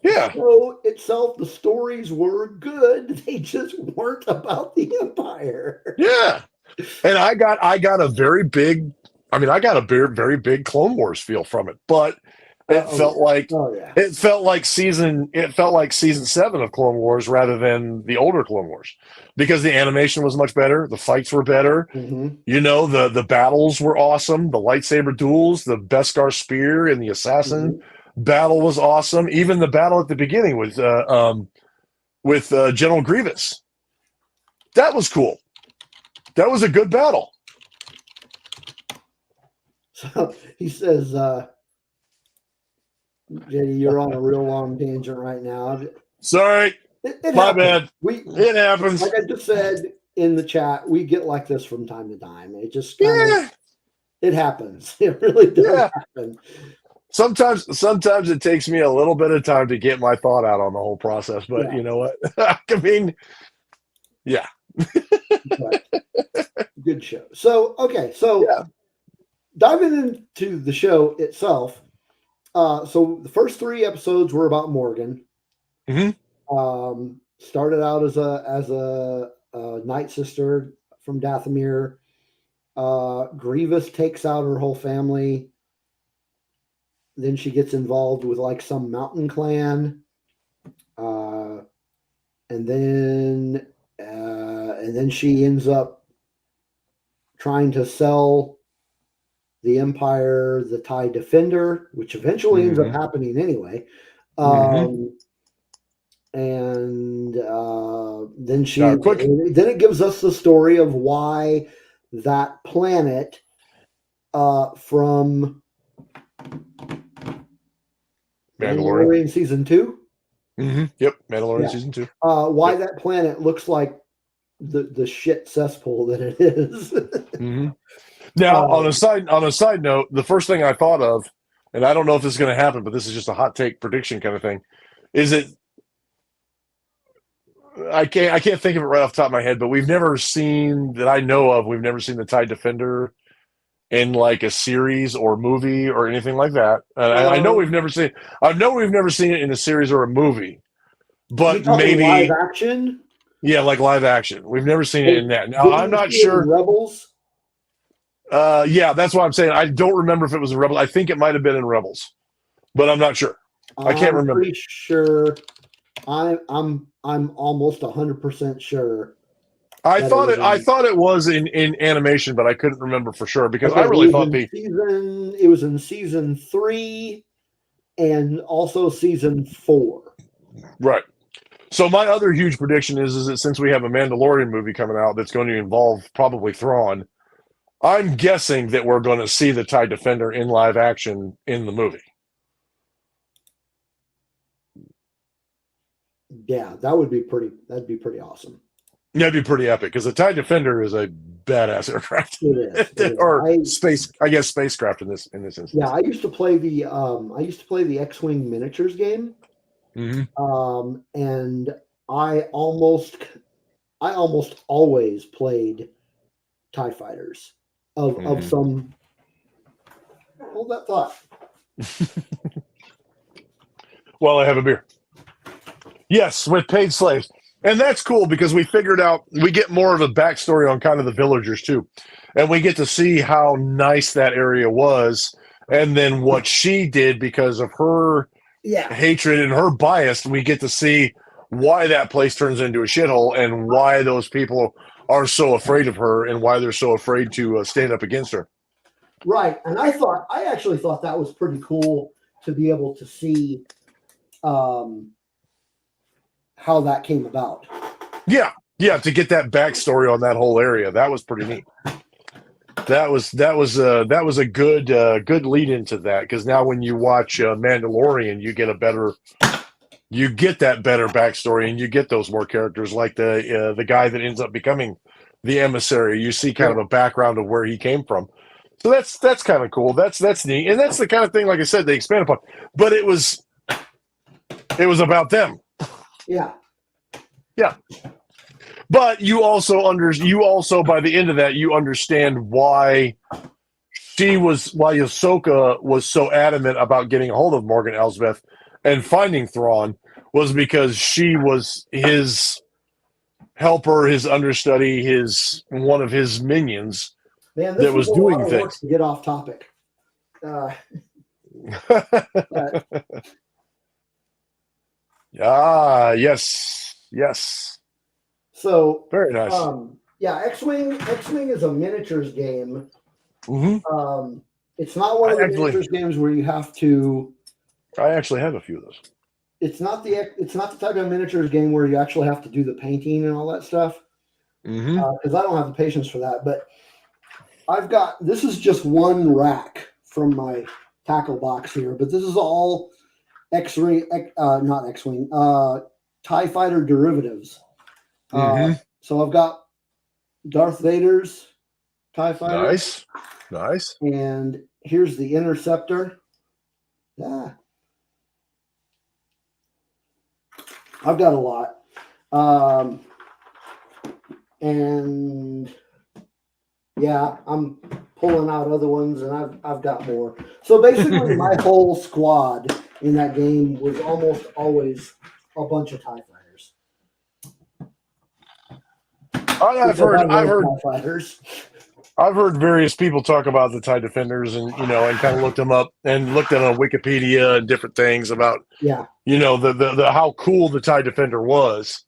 Yeah. The show itself, the stories were good. They just weren't about the Empire. Yeah. And I got a very big Clone Wars feel from it, but it felt like season 7 of Clone Wars rather than the older Clone Wars, because the animation was much better, the fights were better, the battles were awesome, the lightsaber duels, the Beskar spear and the assassin battle was awesome. Even the battle at the beginning with General Grievous, that was cool. That was a good battle. So he says, JD, you're on a real long tangent right now. Sorry. It My happens. bad. It happens. Like I just said in the chat, we get like this from time to time. It just it happens. It really does happen. Sometimes it takes me a little bit of time to get my thought out on the whole process, but Yeah. you know what? I mean, yeah. But good show. So Yeah. diving into the show itself. So the first 3 episodes were about Morgan. Mhm. Started out as a night sister from Dathomir. Grievous takes out her whole family. Then she gets involved with like some mountain clan, and then she ends up trying to sell the Empire the TIE Defender, which eventually ends up Mhm. happening anyway. Mhm. And then Quick. then it gives us the story of why that planet from Mandalorian. Mandalorian season 2, Yep. Mandalorian yeah, season 2. why Yep. that planet looks like the shit cesspool that it is. Mhm. Now, on a side note, the first thing I thought of, and I don't know if this is going to happen, but this is just a hot take prediction kind of thing, is it? I can't think of it right off the top of my head, but we've never seen that I know of. We've never seen the TIE Defender in like a series or movie or anything like that. I know we've Um, never seen. I know we've never seen it in a series or a movie, you're but talking live maybe action? yeah, like live action. We've never seen it Hey, in that. Now didn't I'm you not see it in sure. Rebels? Yeah, that's what I'm saying. I don't remember if it was in Rebels. I think it might have been in Rebels, but I'm not sure. I can't I'm remember. pretty sure. I'm almost 100% sure I that it thought was it. I in. thought it was in animation, but I couldn't remember for sure because I Okay, really thought the it was in season 3 and also season 4. right. So my other huge prediction is that since we have a Mandalorian movie coming out that's going to involve probably Thrawn, I'm guessing that we're going to see the TIE Defender in live action in the movie. Yeah, that'd be pretty awesome. That'd be pretty epic because the TIE Defender is a badass aircraft, It is. It or is. space. I guess spacecraft in this instance. Yeah, I used to play the X-Wing miniatures game. Mm-hmm. And I almost always played TIE fighters of Mm-hmm. some. Hold that thought. Well, I have a beer. Yes, with paid slaves. And that's cool because we figured out we get more of a backstory on kind of the villagers too. And we get to see how nice that area was and then what she did because of her Yeah, hatred and her bias. We get to see why that place turns into a shithole and why those people are so afraid of her and why they're so afraid to stand up against her. right. And I actually thought that was pretty cool to be able to see how that came about. Yeah, to get that backstory on that whole area, that was pretty neat. That was a good lead into that because now when you watch Mandalorian, you get that better backstory and you get those more characters like the guy that ends up becoming the emissary. You see kind of a background of where he came from. So that's kind of cool. That's neat, and that's the kind of thing, like I said, they expand upon. But it was about them. Yeah. Yeah. But you also by the end of that you understand why Ahsoka was so adamant about getting a hold of Morgan Elsbeth and finding Thrawn was because she was his helper, his understudy, one of his minions. Man, this that was a doing lot of things. work to get off topic. Yes. So Very nice. X-Wing is a miniatures game. Mm-hmm. It's not one of the miniatures games where you have to. I actually have a few of those. It's not the type of miniatures game where you actually have to do the painting and all that stuff. Because I don't have the patience for that. But this is just one rack from my tackle box here, but this is all not X-Wing, TIE Fighter derivatives. So I've got Darth Vader's TIE Fighter. Nice. And here's the Interceptor. Yeah. I've got a lot. And yeah, I'm pulling out other ones, and I've got more. So basically, my whole squad in that game was almost always a bunch of TIE fighters. I've Because I heard, I've love heard, TIE fighters. I've heard various people talk about the TIE Defenders, and and kind of looked them up and looked at on Wikipedia and different things about Yeah. the how cool the TIE Defender was.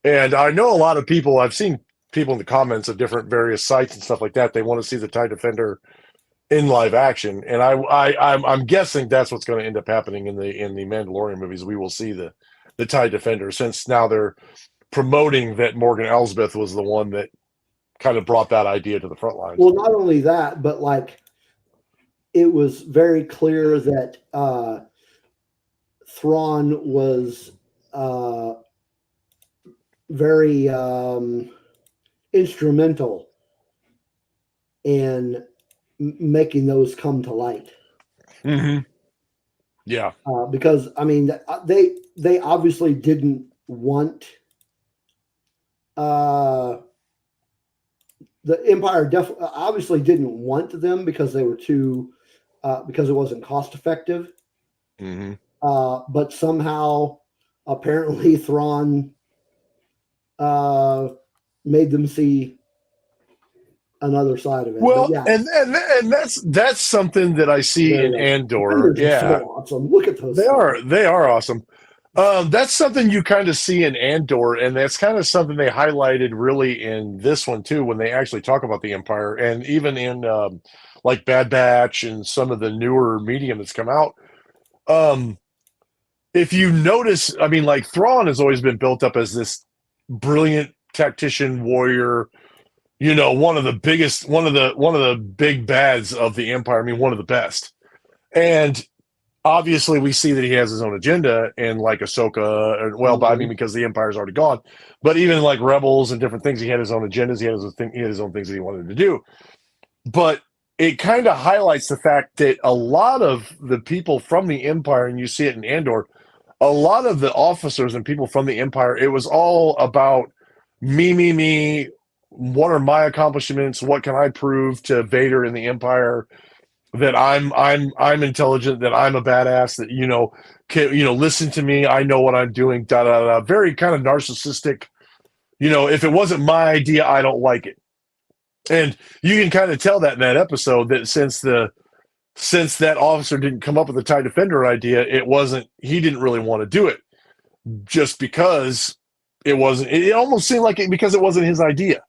And I know a lot of people. I've seen people in the comments of different various sites and stuff like that. They want to see the TIE Defender in live action, and I'm guessing that's what's going to end up happening in the Mandalorian movies. We will see the TIE Defender, since now they're promoting that Morgan Elsbeth was the one that kind of brought that idea to the front lines. Well, not only that, but like it was very clear that Thrawn was very instrumental in making those come to light. Mm-hmm. Yeah. Because I mean, they obviously didn't want the Empire. Obviously didn't want them because they were too because it wasn't cost effective. Mm-hmm. But somehow, apparently, Thrawn made them see another side of it. Well, but yeah, and that's something that I see in Andor. Defenders are Yeah, so awesome. Look at those. they are awesome. That's something you kind of see in Andor, and that's kind of something they highlighted really in this one too, when they actually talk about the Empire, and even in like Bad Batch and some of the newer medium that's come out. If you notice, I mean, like Thrawn has always been built up as this brilliant tactician warrior, one of the biggest, one of the big bads of the Empire. I mean, one of the best. And obviously, we see that he has his own agenda in like Ahsoka, but I mean, because the Empire's already gone. But even like Rebels and different things, he had his own agendas. He had his own things that he wanted to do. But it kind of highlights the fact that a lot of the people from the Empire, and you see it in Andor, a lot of the officers and people from the Empire, it was all about me. What are my accomplishments? What can I prove to Vader and the Empire that I'm intelligent, that I'm a badass, that listen to me, I know what I'm doing. Da da da. Very kind of narcissistic. If it wasn't my idea, I don't like it. And you can kind of tell that in that episode that since that officer didn't come up with the TIE Defender idea, he didn't really want to do it, just because it almost seemed like it because it wasn't his idea.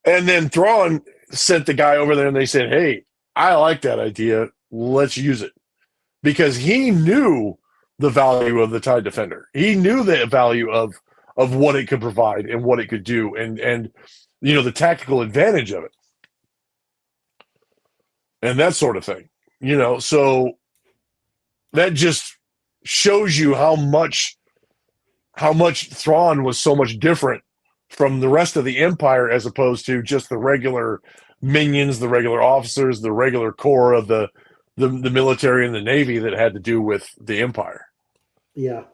And then Thrawn sent the guy over there, and they said, "Hey, I like that idea. Let's use it." Because he knew the value of the TIE Defender. He knew the value of what it could provide and what it could do, and the tactical advantage of it, and that sort of thing. So that just shows you how much Thrawn was so much different from the rest of the Empire, as opposed to just the regular minions, the regular officers, the regular core of the military and the Navy that had to do with the Empire. Yeah.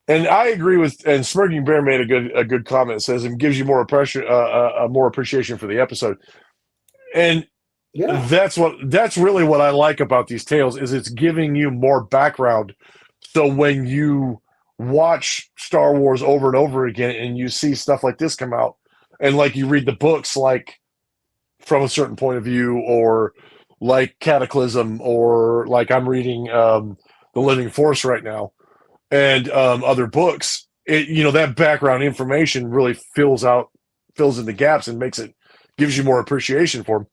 And I agree with, and Smirking Bear made a good comment. It says it gives you more appreciation for the episode. And Yeah. that's really what I like about these tales, is it's giving you more background. So when you watch Star Wars over and over again, and you see stuff like this come out, and like you read the books, like from a certain point of view, or like Cataclysm, or like I'm reading The Living Force right now, and other books, that background information really fills in the gaps and gives you more appreciation for them.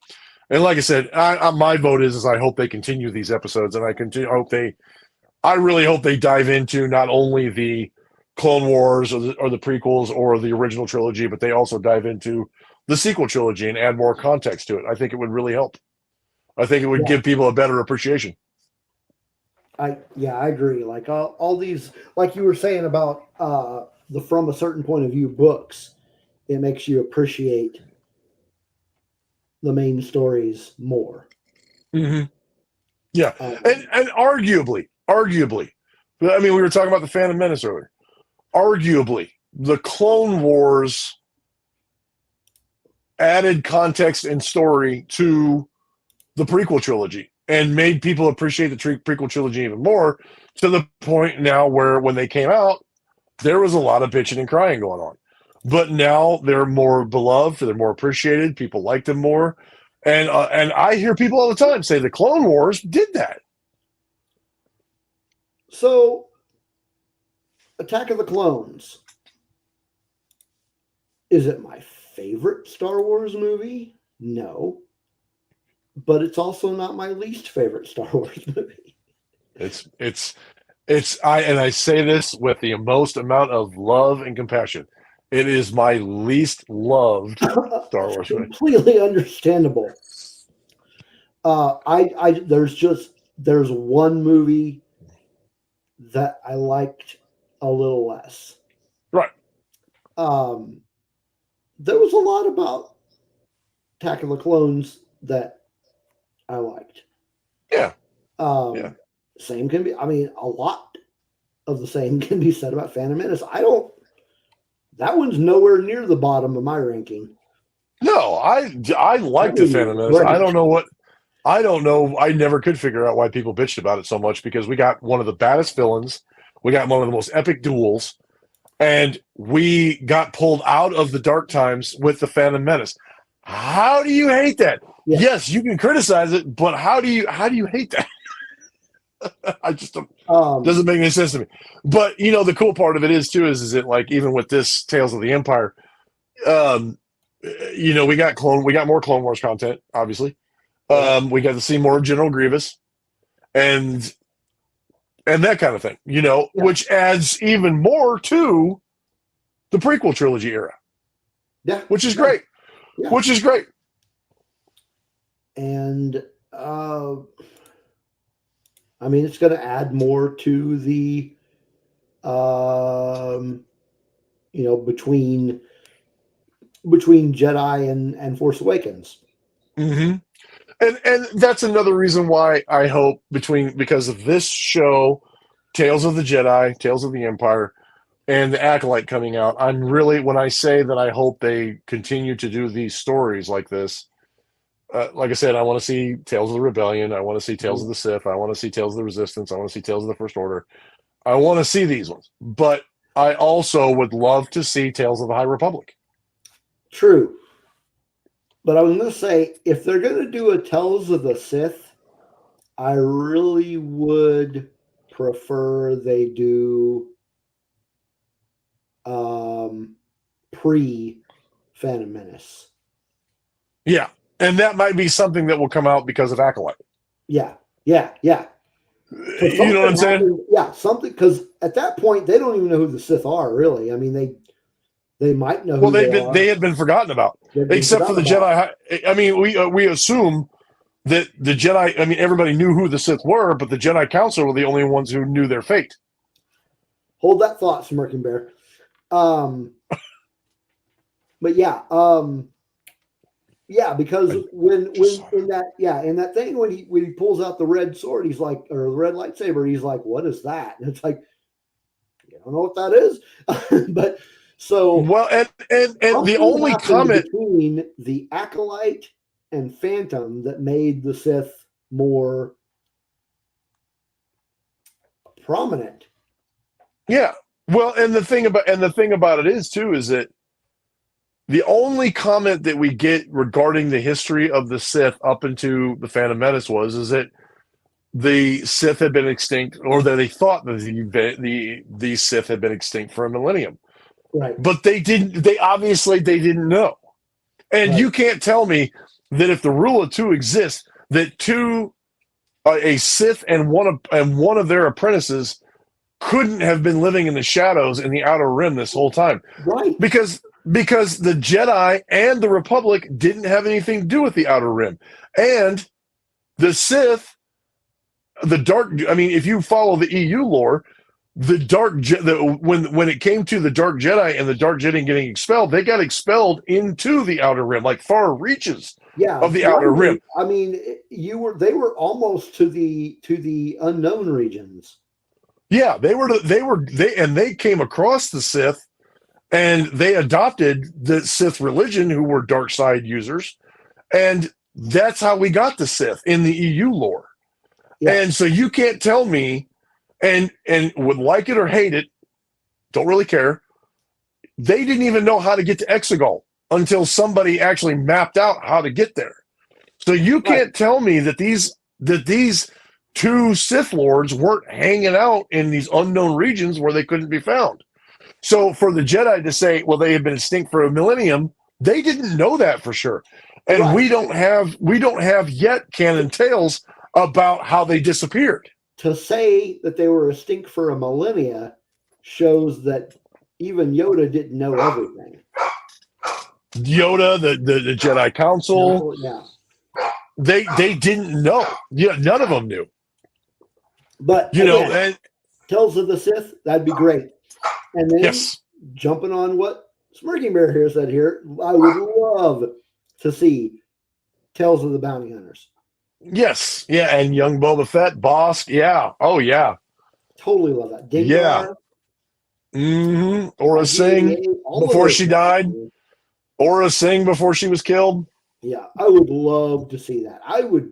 And like I said, my vote is I hope they continue these episodes, and I really hope they dive into not only the Clone Wars or the prequels or the original trilogy, but they also dive into the sequel trilogy and add more context to it. I think it would really help. I think it would give people a better appreciation. I agree. Like all these, like you were saying about the From a Certain Point of View books, it makes you appreciate the main stories more. Mm-hmm. Yeah, and arguably, I mean, we were talking about the Phantom Menace earlier. Arguably, the Clone Wars added context and story to the prequel trilogy and made people appreciate the prequel trilogy even more, to the point now where when they came out, there was a lot of bitching and crying going on. But now they're more beloved, they're more appreciated, people like them more. And I hear people all the time say the Clone Wars did that. So, Attack of the Clones. Is it my favorite Star Wars movie? No. But it's also not my least favorite Star Wars movie. I say this with the most amount of love and compassion. It is my least loved Star Wars movie. Completely understandable. There's one movie that I liked a little less. Right. There was a lot about Attack of the Clones that I liked. Yeah. Yeah. Same can be, I mean, a lot of the same can be said about Phantom Menace. That one's nowhere near the bottom of my ranking. No, I like the Phantom Menace. Right. I don't know. I never could figure out why people bitched about it so much, because we got one of the baddest villains. We got one of the most epic duels, and we got pulled out of the dark times with the Phantom Menace. How do you hate that? Yeah. Yes, you can criticize it, but how do you hate that? I just don't, doesn't make any sense to me. But the cool part of it is that, like, even with this Tales of the Empire, we got more Clone Wars content, obviously. We got to see more of General Grievous and that kind of thing, which adds even more to the prequel trilogy era. Yeah. Which is great. Yeah. Which is great. And I mean, it's going to add more to the between Jedi and Force Awakens. Mm-hmm. And that's another reason why I hope, because of this show, Tales of the Jedi, Tales of the Empire, and the Acolyte coming out, when I say that I hope they continue to do these stories like this, like I said, I want to see Tales of the Rebellion, I want to see Tales of the Sith, I want to see Tales of the Resistance, I want to see Tales of the First Order. I want to see these ones. But I also would love to see Tales of the High Republic. True. But I was going to say, if they're going to do a Tales of the Sith, I really would prefer they do pre-Phantom Menace. Yeah, and that might be something that will come out because of Acolyte. Yeah. You know what I'm saying? Yeah, something, because at that point, they don't even know who the Sith are, really. I mean, they might know who they had been forgotten about, except for the Jedi. I mean, we assume that the Jedi, I mean, everybody knew who the Sith were, but the Jedi Council were the only ones who knew their fate. Hold that thought, Smirking Bear. But yeah, because when in that thing when he pulls out the red sword, he's like, or the red lightsaber, he's like, what is that? And it's like, you don't know what that is. But so well, and the only comment between the Acolyte and Phantom that made the Sith more prominent. Yeah. Well, and the thing about it is that the only comment that we get regarding the history of the Sith up into the Phantom Menace is that the Sith had been extinct, or that they thought that the Sith had been extinct for a millennium. Right. But they didn't. They obviously didn't know. And you can't tell me that if the rule of two exists, that a Sith and one of their apprentices couldn't have been living in the shadows in the Outer Rim this whole time. Right. Because the Jedi and the Republic didn't have anything to do with the Outer Rim. And the Sith, if you follow the EU lore, when it came to the Dark Jedi and the Dark Jedi getting expelled, they got expelled into the Outer Rim, like far reaches of the Outer Rim. I mean, they were almost to the unknown regions. Yeah, they came across the Sith, and they adopted the Sith religion, who were dark side users, and that's how we got the Sith in the EU lore. Yeah. And so you can't tell me, and would like it or hate it, don't really care. They didn't even know how to get to Exegol until somebody actually mapped out how to get there. So you can't tell me that these two Sith Lords weren't hanging out in these unknown regions where they couldn't be found. So for the Jedi to say, well, they had been extinct for a millennium, they didn't know that for sure. And we don't have yet canon tales about how they disappeared. To say that they were extinct for a millennia shows that even Yoda didn't know everything. Yoda, the Jedi Council, they didn't know. Yeah, none of them knew. But and Tales of the Sith, that'd be great. And then jumping on what Smirking Bear here said here, I would love to see Tales of the Bounty Hunters. Yes, yeah, and young Boba Fett, Bosk, yeah, oh yeah, totally love that. Dingar, yeah, Aura Singh before she died, Aura Singh before she was killed. Yeah, I would love to see that. I would.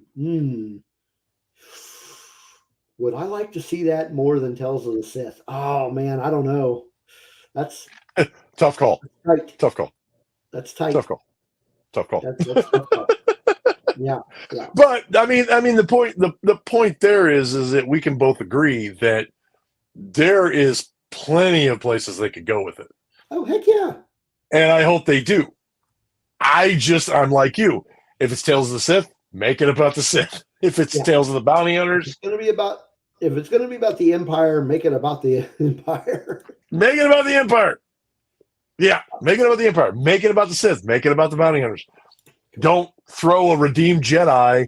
Would I like to see that more than Tales of the Sith? Oh man, I don't know. That's tough call. Tight. Tough call. That's tight. Tough call. Tough call. That's tough call. Yeah. But I mean, the point there is that we can both agree that there is plenty of places they could go with it. Oh heck yeah! And I hope they do. I'm like you. If it's Tales of the Sith, make it about the Sith. If it's Tales of the Bounty Hunters, if it's going to be about the Empire, make it about the Empire. Make it about the Empire. Yeah, make it about the Empire. Make it about the Sith. Make it about the Bounty Hunters. Don't throw a redeemed Jedi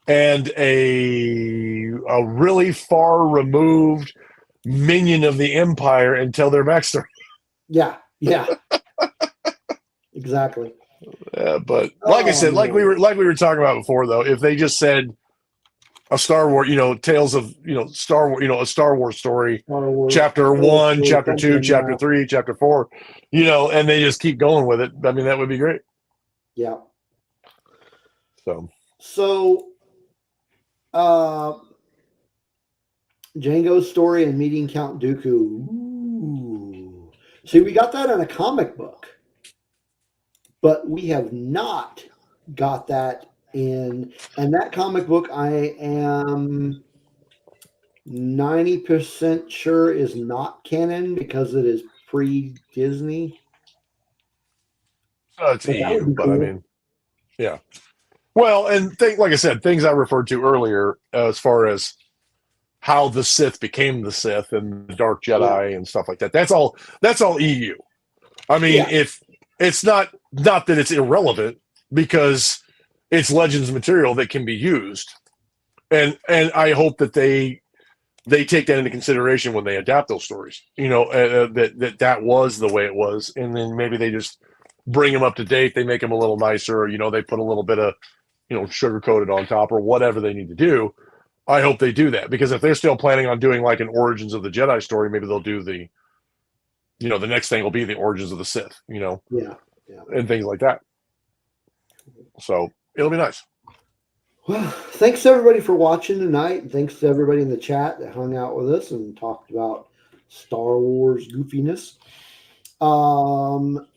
and a really far removed minion of the Empire and tell their backstory. Yeah. Exactly. But like I said, like we were talking about before, though, if they just said a Star Wars, tales of Star Wars, a Star Wars story, chapter 1, chapter 2, chapter 3, chapter 4, and they just keep going with it. I mean, that would be great. Yeah. So, Django's story and meeting Count Dooku. Ooh. See, we got that in a comic book, but we have not got that in, and that comic book I am 90% sure is not canon because it is pre-Disney. It's EU, but cool. I mean, yeah. Well, and like I said, things I referred to earlier as far as how the Sith became the Sith and the Dark Jedi and stuff like that. That's all EU. I mean, if it's not that it's irrelevant because it's Legends material that can be used, and I hope that they take that into consideration when they adapt those stories. That was the way it was, and then maybe they just bring them up to date. They make them a little nicer, or they put a little bit of sugar coated on top or whatever they need to do. I hope they do that, because if they're still planning on doing like an Origins of the Jedi story, maybe they'll do the next thing will be the Origins of the Sith, and things like that. So it'll be nice. Well, thanks to everybody for watching tonight. And thanks to everybody in the chat that hung out with us and talked about Star Wars goofiness.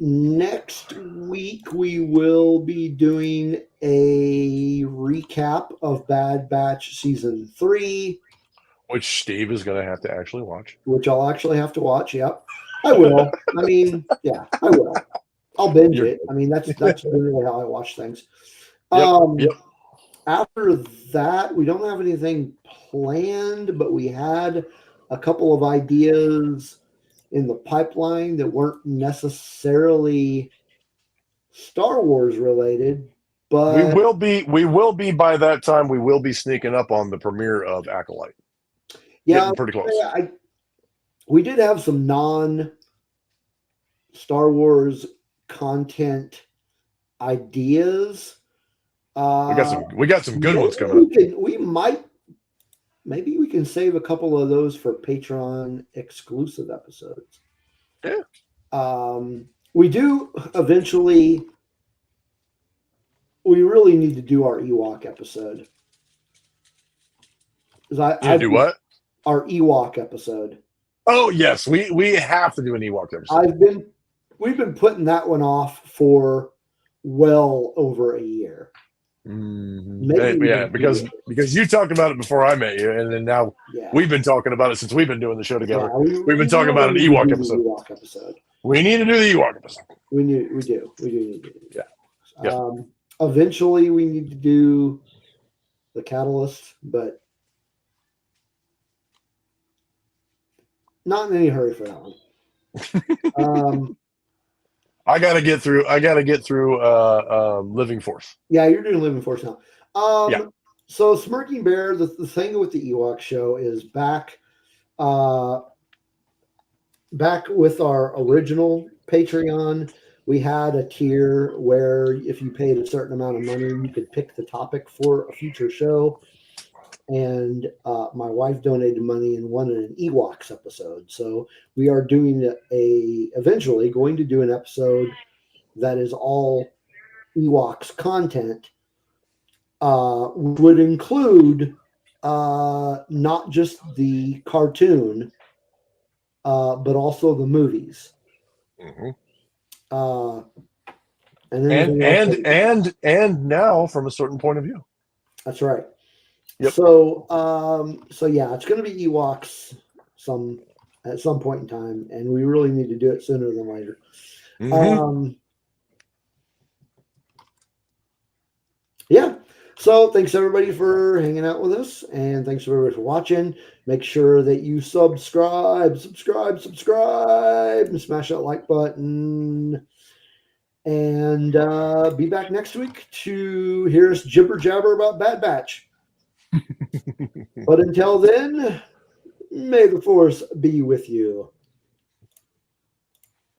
Next week we will be doing a recap of Bad Batch Season 3. Which Steve is going to have to actually watch. Which I'll actually have to watch, yep. I will. I mean, yeah, I will. I'll binge it. I mean, that's really how I watch things. Yep. After that, we don't have anything planned, but we had a couple of ideas in the pipeline that weren't necessarily Star Wars related, but we will be by that time. We will be sneaking up on the premiere of Acolyte. Yeah, getting pretty close. we did have some non-Star Wars content ideas. We got some good ones coming up. Maybe we can save a couple of those for Patreon exclusive episodes. Yeah. We do eventually. We really need to do our Ewok episode. You do what? Our Ewok episode. Oh yes, we have to do an Ewok episode. We've been putting that one off for well over a year. Mm-hmm. Because you talked about it before I met you, and then now we've been talking about it since we've been doing the show together. We've been talking about an Ewok episode. We need to do the Ewok episode. We do need to do it. Yeah. Yeah. Eventually, we need to do the Catalyst, but not in any hurry for that one. I gotta get through Living Force. Yeah, you're doing Living Force now. So Smirking Bear, the thing with the Ewok show is back with our original Patreon. We had a tier where if you paid a certain amount of money, you could pick the topic for a future show. And my wife donated money and won an Ewoks episode. So we are doing eventually going to do an episode that is all Ewoks content, would include not just the cartoon, but also the movies. Mm-hmm. And now from a certain point of view. That's right. Yep. So yeah, it's going to be Ewoks at some point in time, and we really need to do it sooner than later. Mm-hmm. Yeah. So thanks everybody for hanging out with us, and thanks everybody for watching. Make sure that you subscribe, and smash that like button. And be back next week to hear us jibber jabber about Bad Batch. But until then, may the Force be with you.